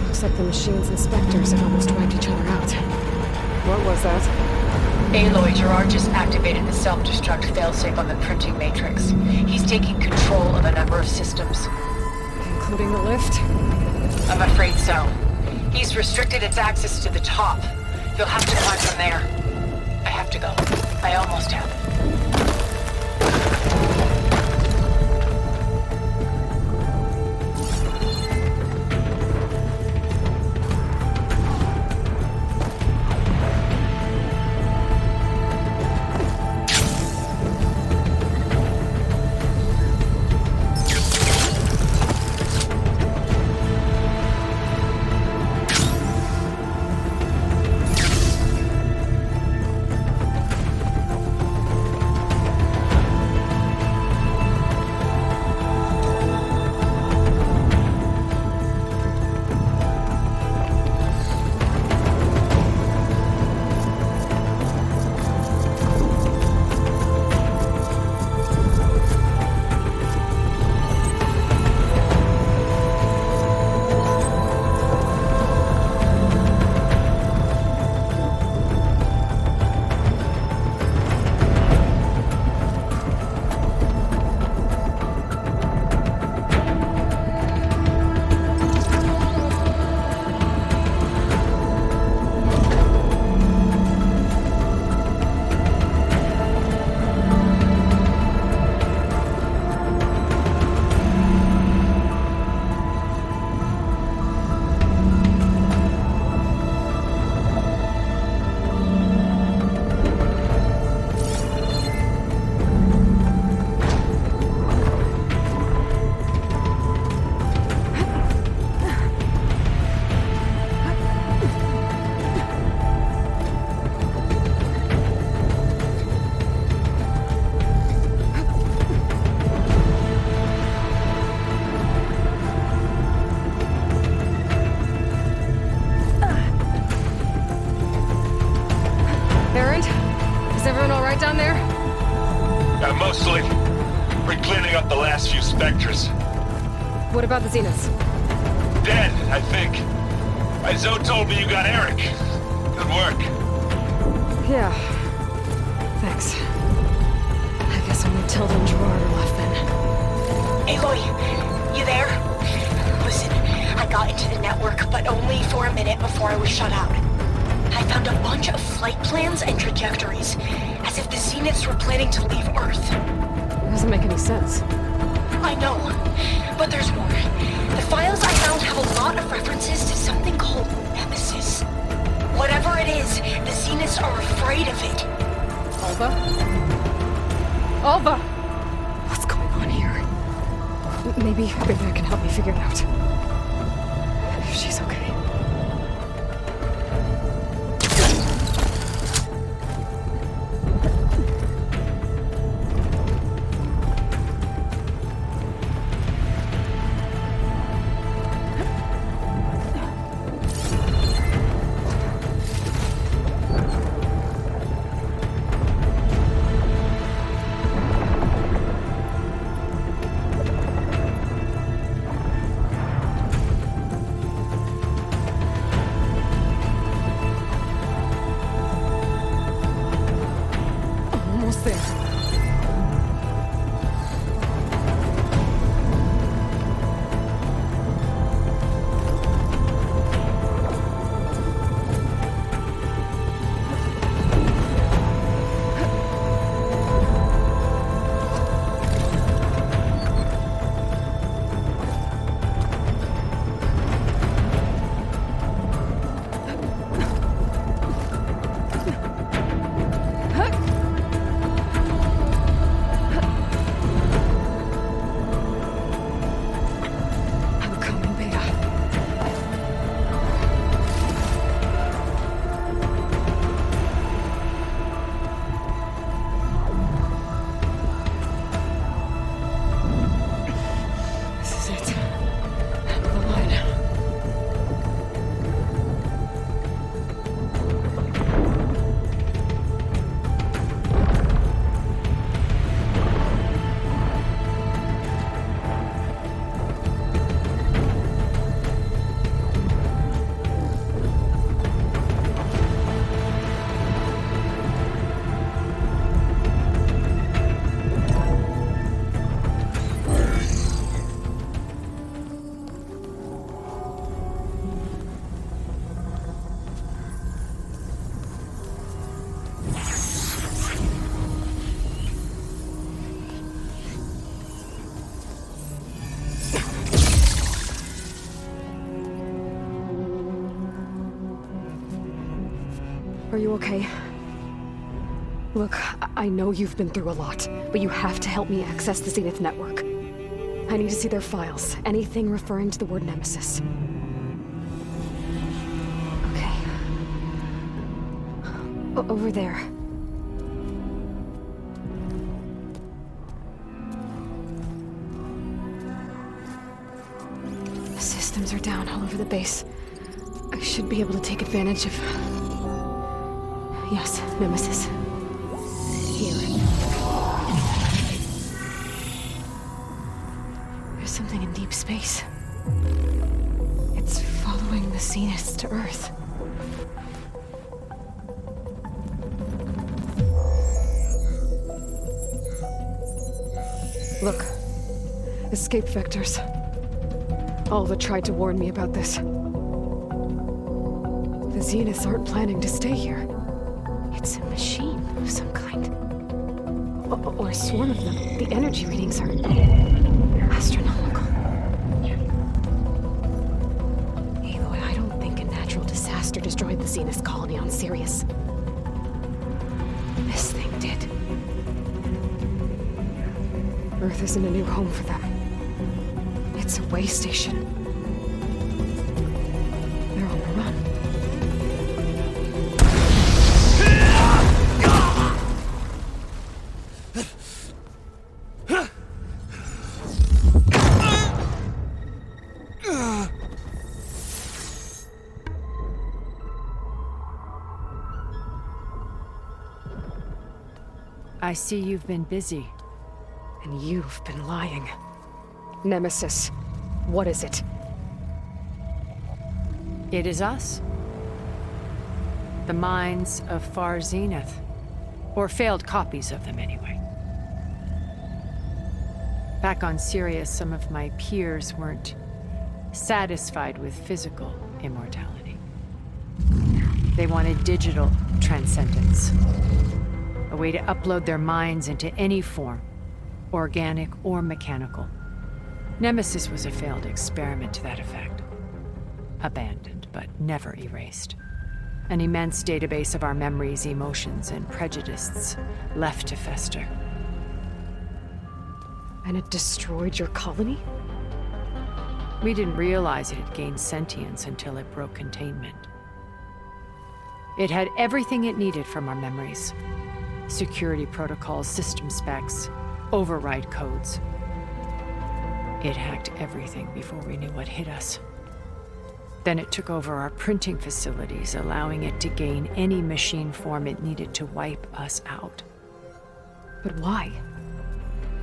Looks like the machine's inspectors have almost wiped each other out. What was that? Aloy, Gerard just activated the self-destruct failsafe on the printing matrix. He's taking control of a number of systems. Including the lift? I'm afraid so. He's restricted its access to the top. You'll have to climb from there. I have to go. I almost have. Is everyone all right down there? Mostly. We're cleaning up the last few specters. What about the Zeniths? Dead, I think. Zoe told me you got Eric. Good work. Yeah. Thanks. I guess only Tilda and Gerard are left then. Aloy, you there? Listen, I got into the network, but only for a minute before I was shut out. I found a bunch of flight plans and trajectories, as if the Zeniths were planning to leave Earth. It doesn't make any sense. I know, but there's more. The files I found have a lot of references to something called Nemesis. Whatever it is, the Zeniths are afraid of it. Alva? Alva! What's going on here? Maybe Beta can help me figure it out. If she's okay. Are you okay? Look, I know you've been through a lot, but you have to help me access the Zenith network. I need to see their files, anything referring to the word Nemesis. Okay. Over there. The systems are down all over the base. I should be able to take advantage of... Yes, Nemesis. Here. There's something in deep space. It's following the Zeniths to Earth. Look. Escape vectors. Alva tried to warn me about this. The Zeniths aren't planning to stay here. It's a machine of some kind. Or a swarm of them. The energy readings are... astronomical. Aloy, I don't think a natural disaster destroyed the Zenith colony on Sirius. This thing did. Earth isn't a new home for them. It's a way station. They're on the run. I see you've been busy. And you've been lying. Nemesis, what is it? It is us. The minds of Far Zenith. Or failed copies of them, anyway. Back on Sirius, some of my peers weren't satisfied with physical immortality. They wanted digital transcendence. A way to upload their minds into any form, organic or mechanical. Nemesis was a failed experiment to that effect. Abandoned, but never erased. An immense database of our memories, emotions, and prejudices left to fester. And it destroyed your colony? We didn't realize it had gained sentience until it broke containment. It had everything it needed from our memories. Security protocols, system specs, override codes. It hacked everything before we knew what hit us. Then it took over our printing facilities, allowing it to gain any machine form it needed to wipe us out. But why?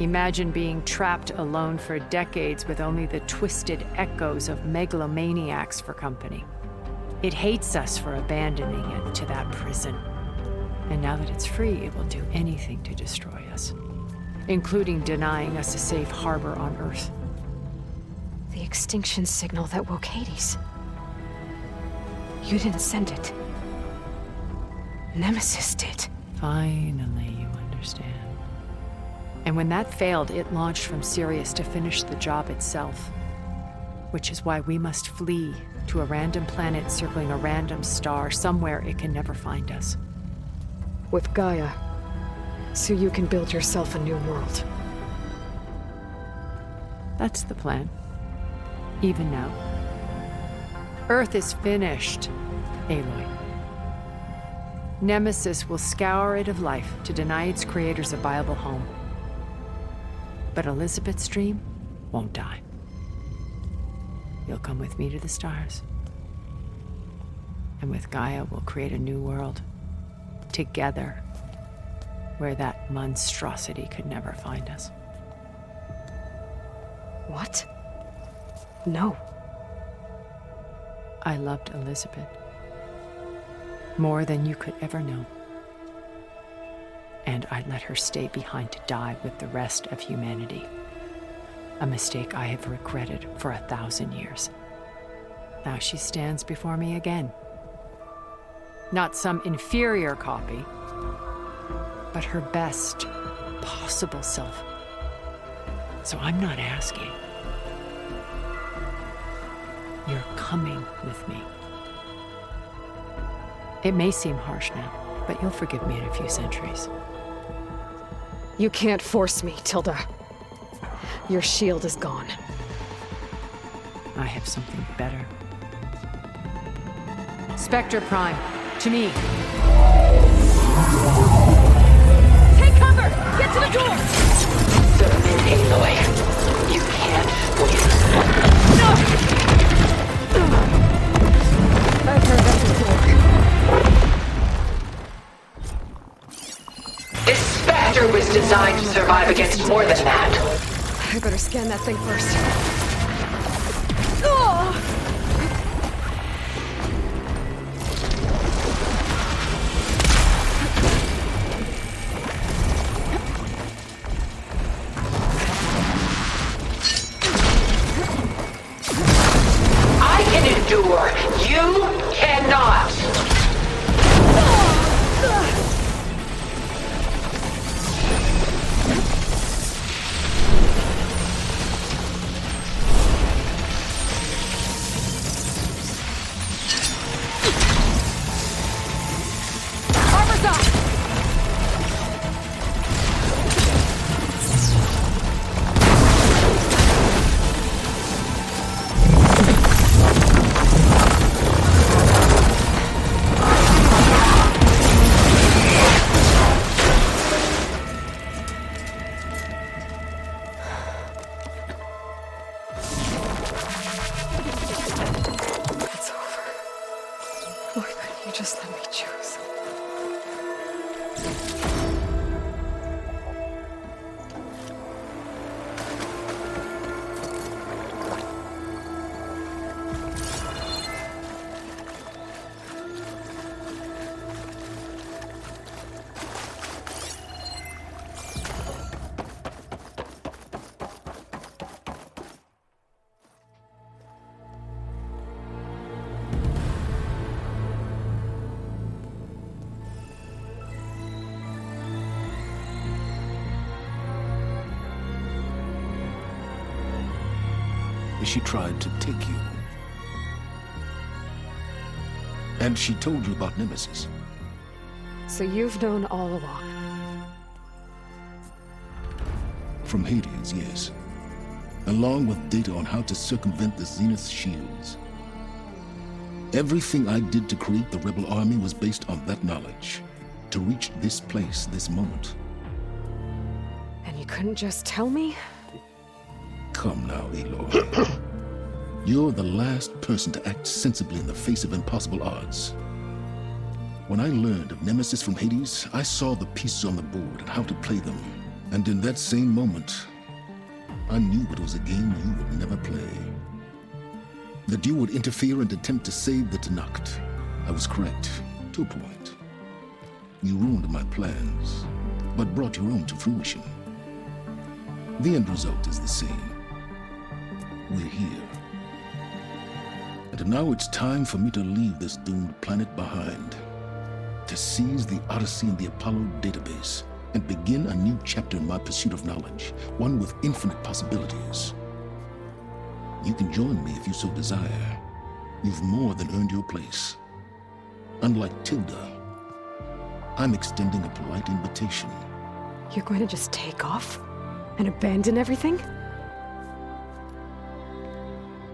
Imagine being trapped alone for decades with only the twisted echoes of megalomaniacs for company. It hates us for abandoning it to that prison. And now that it's free, it will do anything to destroy us, including denying us a safe harbor on Earth. The extinction signal that woke Hades. You didn't send it. Nemesis did. Finally, you understand. And when that failed, it launched from Sirius to finish the job itself. Which is why we must flee to a random planet circling a random star, somewhere it can never find us. With Gaia, so you can build yourself a new world. That's the plan. Even now. Earth is finished, Aloy. Nemesis will scour it of life to deny its creators a viable home. But Elizabeth's dream won't die. You'll come with me to the stars. And with Gaia, we'll create a new world. Together. Where that monstrosity could never find us. What? No. I loved Elizabeth. More than you could ever know. And I let her stay behind to die with the rest of humanity. A mistake I have regretted for 1,000 years. Now she stands before me again. Not some inferior copy, but her best possible self. So I'm not asking. You're coming with me. It may seem harsh now, but you'll forgive me in a few centuries. You can't force me, Tilda. Your shield is gone. I have something better. Spectre Prime, to me. Take cover! Get to the door! Submit, Aloy. You can't win. No! I've heard that before. This Spectre was designed to survive against more than that. I better scan that thing first. I can endure. You cannot. She tried to take you. And she told you about Nemesis. So you've known all along. From Hades, yes. Along with data on how to circumvent the Zenith's shields. Everything I did to create the Rebel Army was based on that knowledge. To reach this place, this moment. And you couldn't just tell me? Come now, Aloy. You're the last person to act sensibly in the face of impossible odds. When I learned of Nemesis from Hades, I saw the pieces on the board and how to play them. And in that same moment, I knew it was a game you would never play. That you would interfere and attempt to save the Tenakth. I was correct, to a point. You ruined my plans, but brought your own to fruition. The end result is the same. We're here. And now it's time for me to leave this doomed planet behind. To seize the Odyssey and the Apollo database, and begin a new chapter in my pursuit of knowledge, one with infinite possibilities. You can join me if you so desire. You've more than earned your place. Unlike Tilda, I'm extending a polite invitation. You're going to just take off? And abandon everything?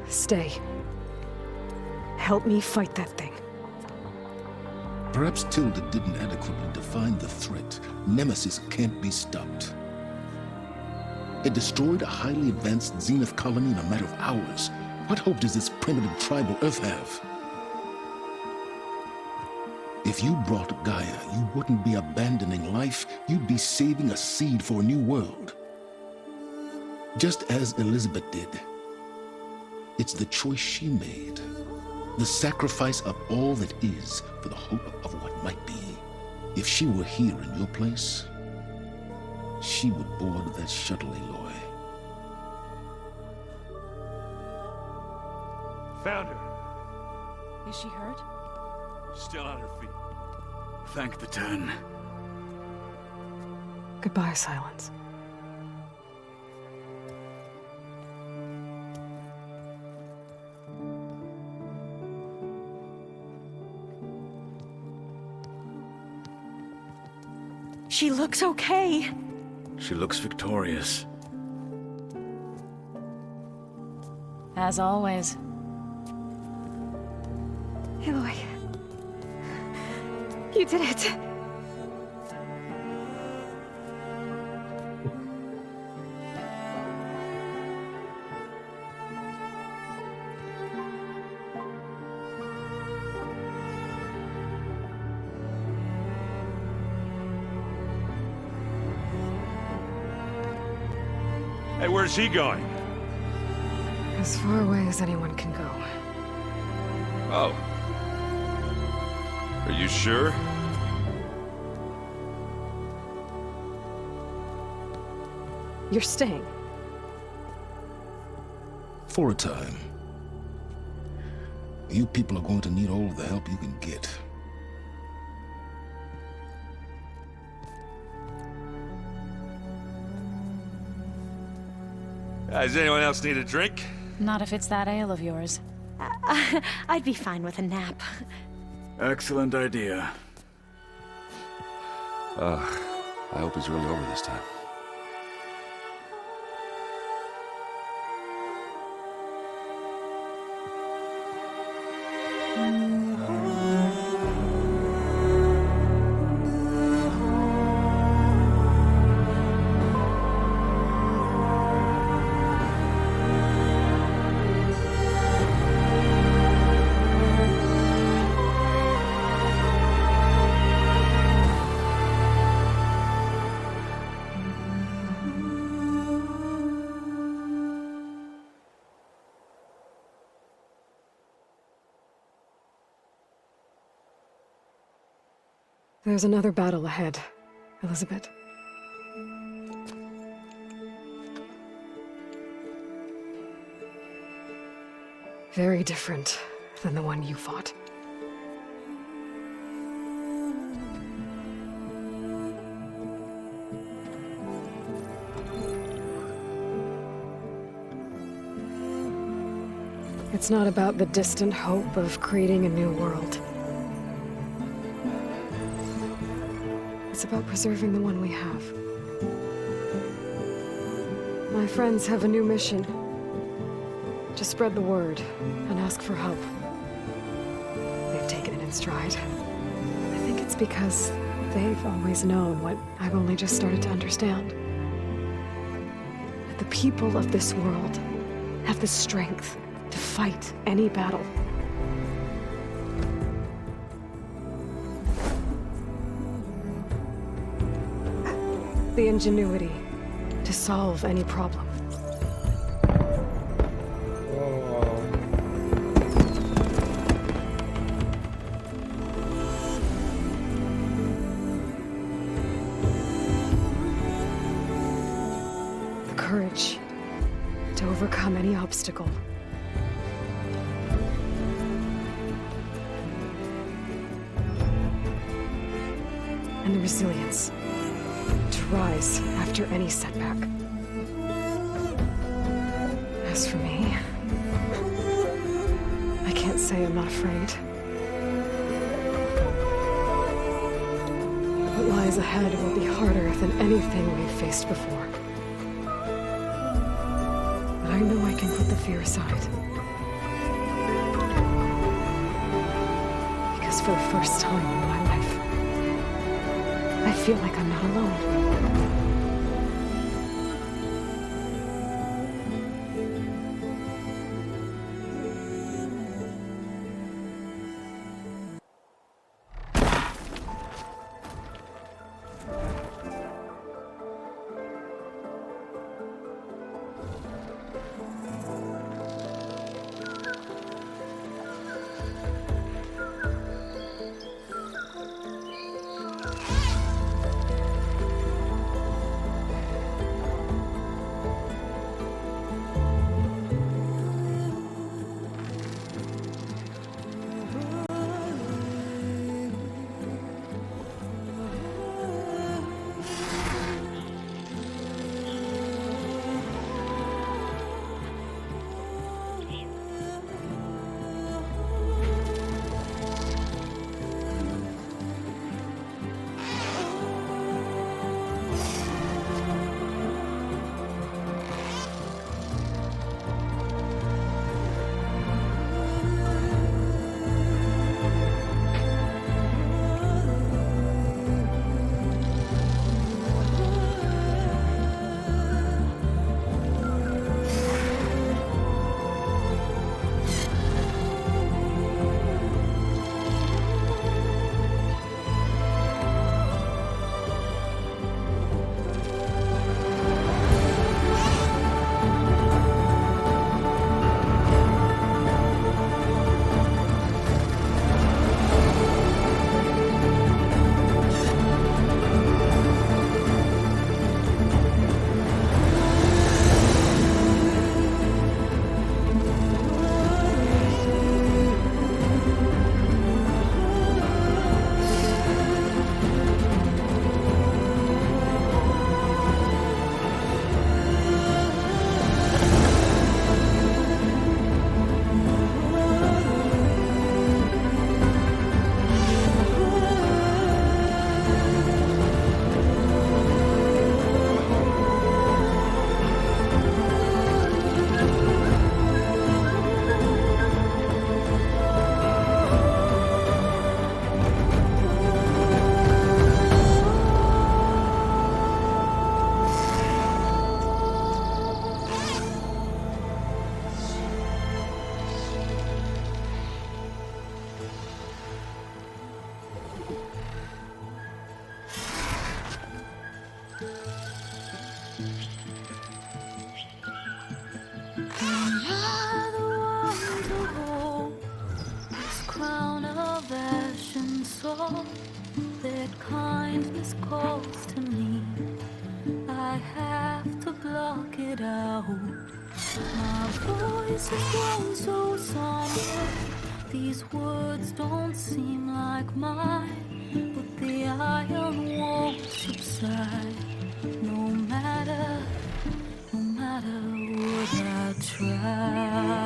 Stay. Help me fight that thing. Perhaps Tilda didn't adequately define the threat. Nemesis can't be stopped. It destroyed a highly advanced Zenith colony in a matter of hours. What hope does this primitive tribal Earth have? If you brought Gaia, you wouldn't be abandoning life, you'd be saving a seed for a new world. Just as Elizabeth did. It's the choice she made. The sacrifice of all that is for the hope of what might be. If she were here in your place, she would board that shuttle, Aloy. Found her. Is she hurt? Still on her feet. Thank the Ten. Goodbye, Silence. She looks okay. She looks victorious. As always. Aloy. You did it. Hey, where's he going? As far away as anyone can go. Oh. Are you sure? You're staying. For a time. You people are going to need all of the help you can get. Does anyone else need a drink? Not if it's that ale of yours. I'd be fine with a nap. Excellent idea. I hope it's really over this time. There's another battle ahead, Elizabeth. Very different than the one you fought. It's not about the distant hope of creating a new world. It's about preserving the one we have. My friends have a new mission. To spread the word and ask for help. They've taken it in stride. I think it's because they've always known what I've only just started to understand. That the people of this world have the strength to fight any battle. The ingenuity to solve any problem. The courage to overcome any obstacle. And the resilience to rise after any setback. As for me, I can't say I'm not afraid. What lies ahead will be harder than anything we've faced before. But I know I can put the fear aside. Because for the first time in my life, I feel like I'm not alone. that kindness calls to me. I have to block it out. My voice has grown so somber. These words don't seem like mine, but the iron won't subside. No matter what I try.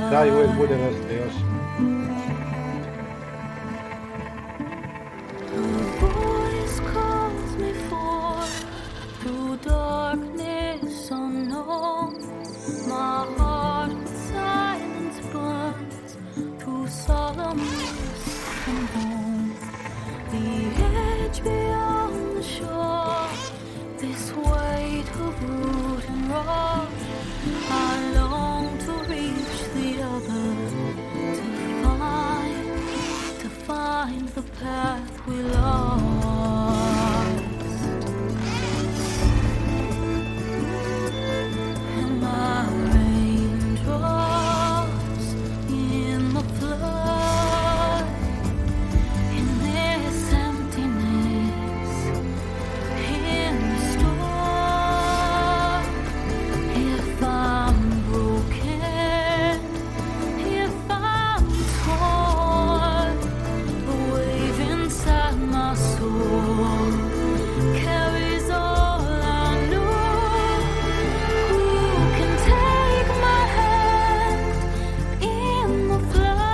kraju uvijek bude nešto još. Voice calls me forth through darkness unknown. My heart with silence burns through solemnness and home. The edge beyond the shore, this weight of root and rock. I long to reach the other, to find the path we lost. And my raindrops in the flood, in this emptiness, in the storm. If I'm broken, if I'm torn, the wave inside my soul carries all I know. Who can take my hand in the flood?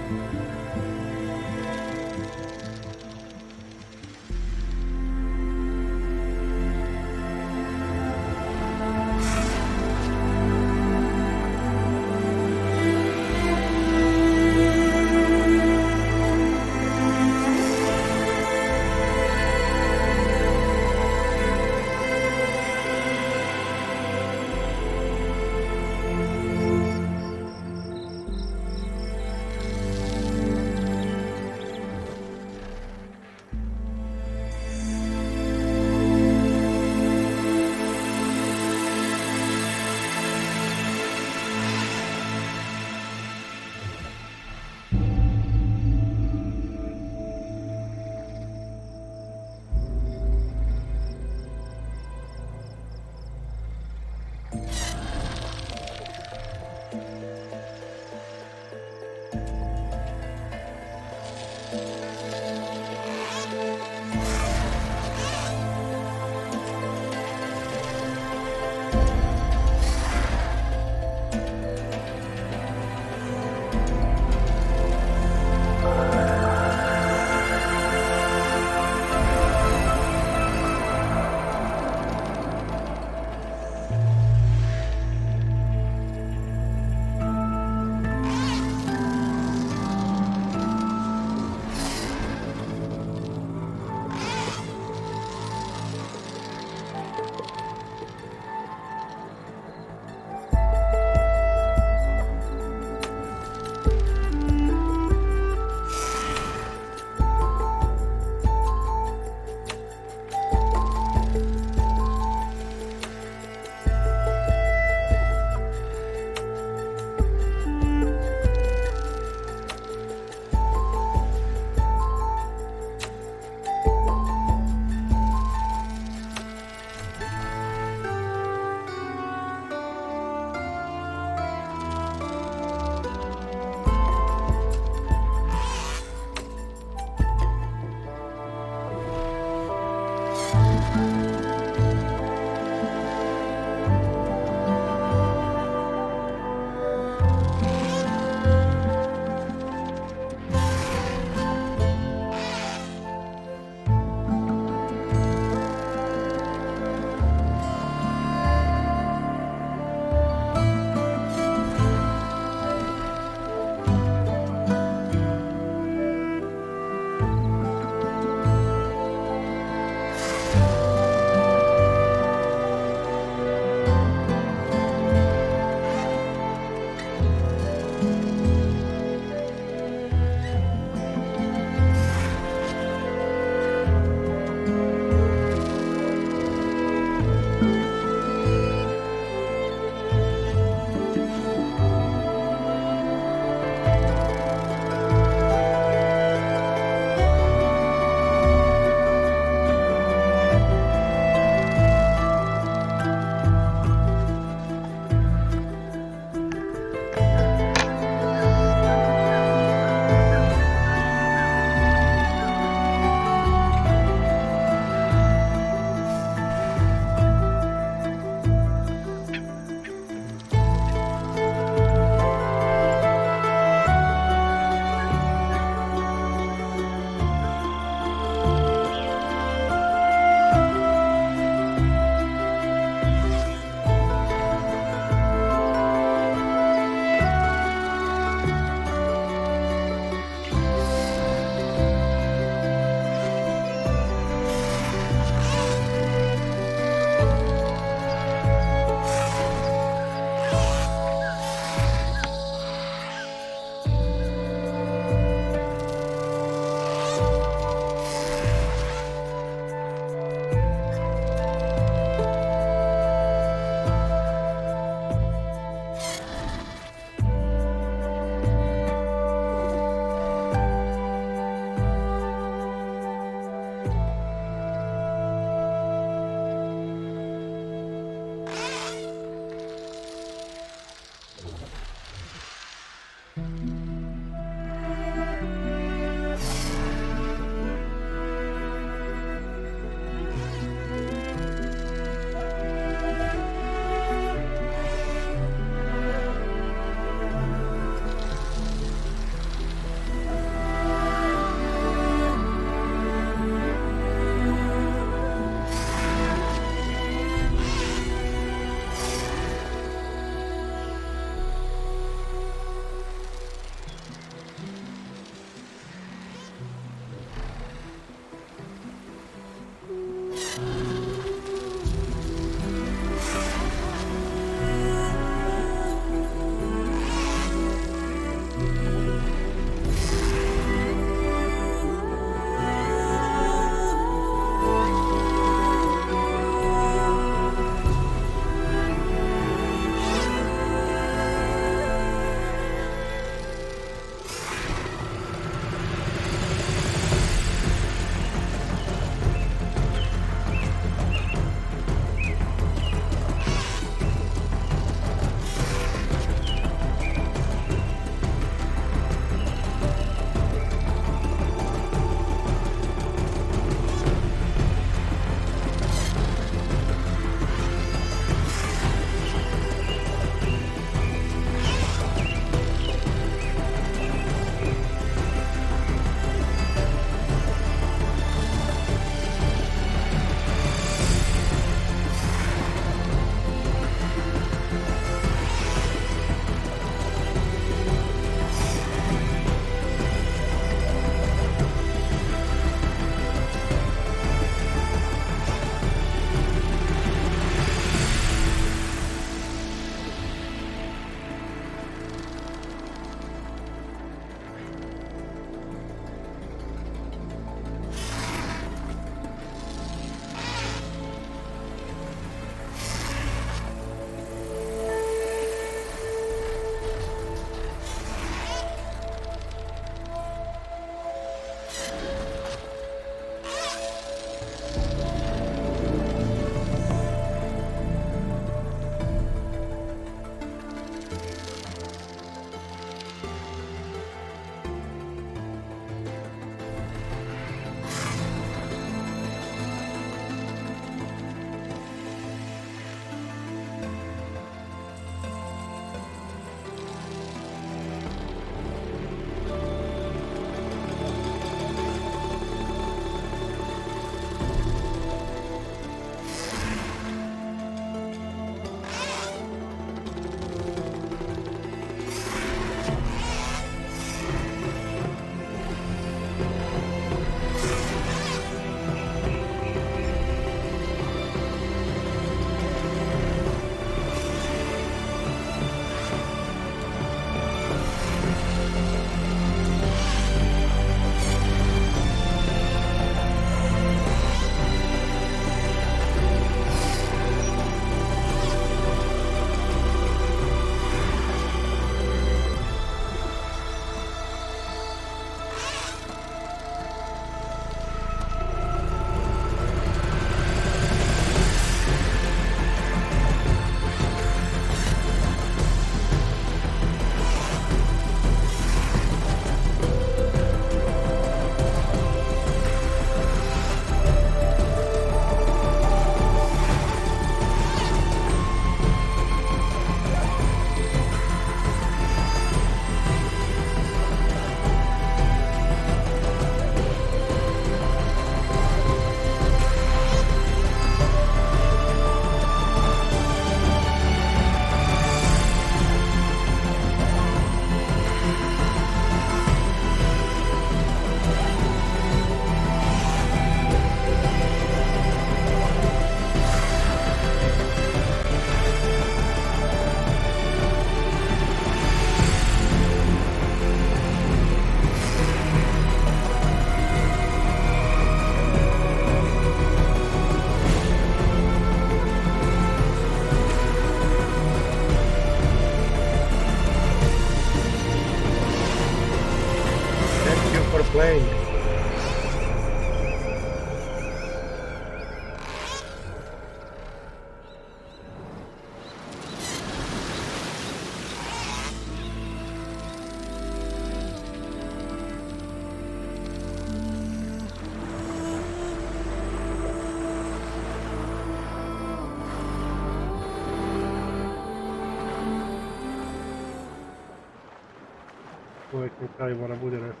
Uvijek na kraju mora bude nešto.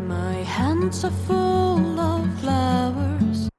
My hands are full of flowers.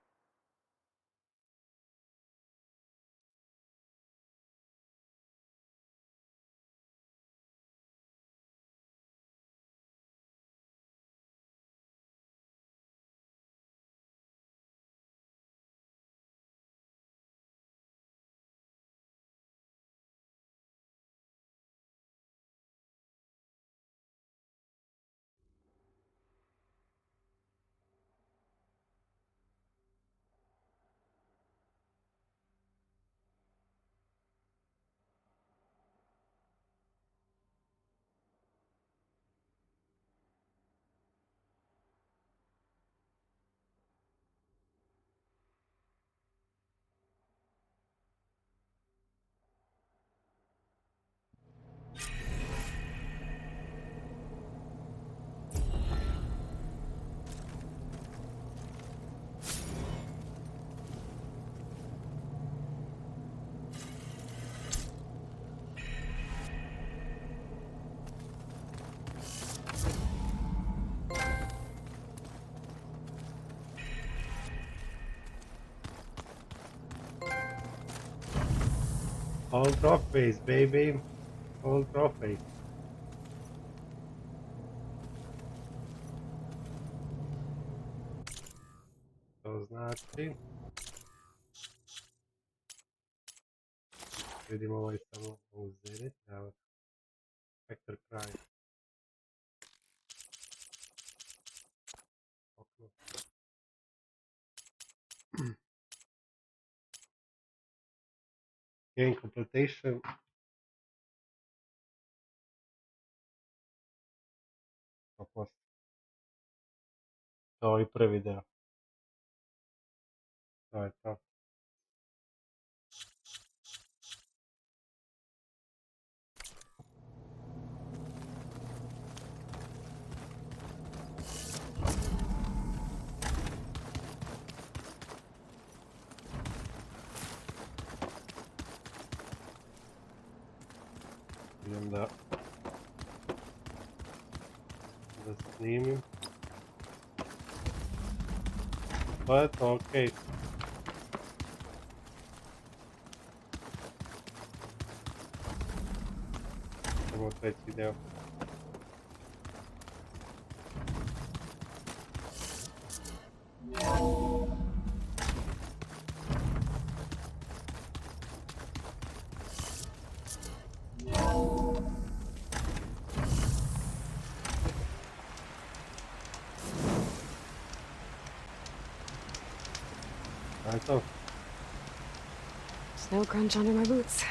All trophies, baby. All trophies. To znači... Vidimo ovaj samo uzeti. Evo. Vector kraj. Okno. Game completion. Oprosti. To je prvi deo. To je to. Idem da snimim. To je to, okej. Idemo treći deo. Snow crunch under my boots.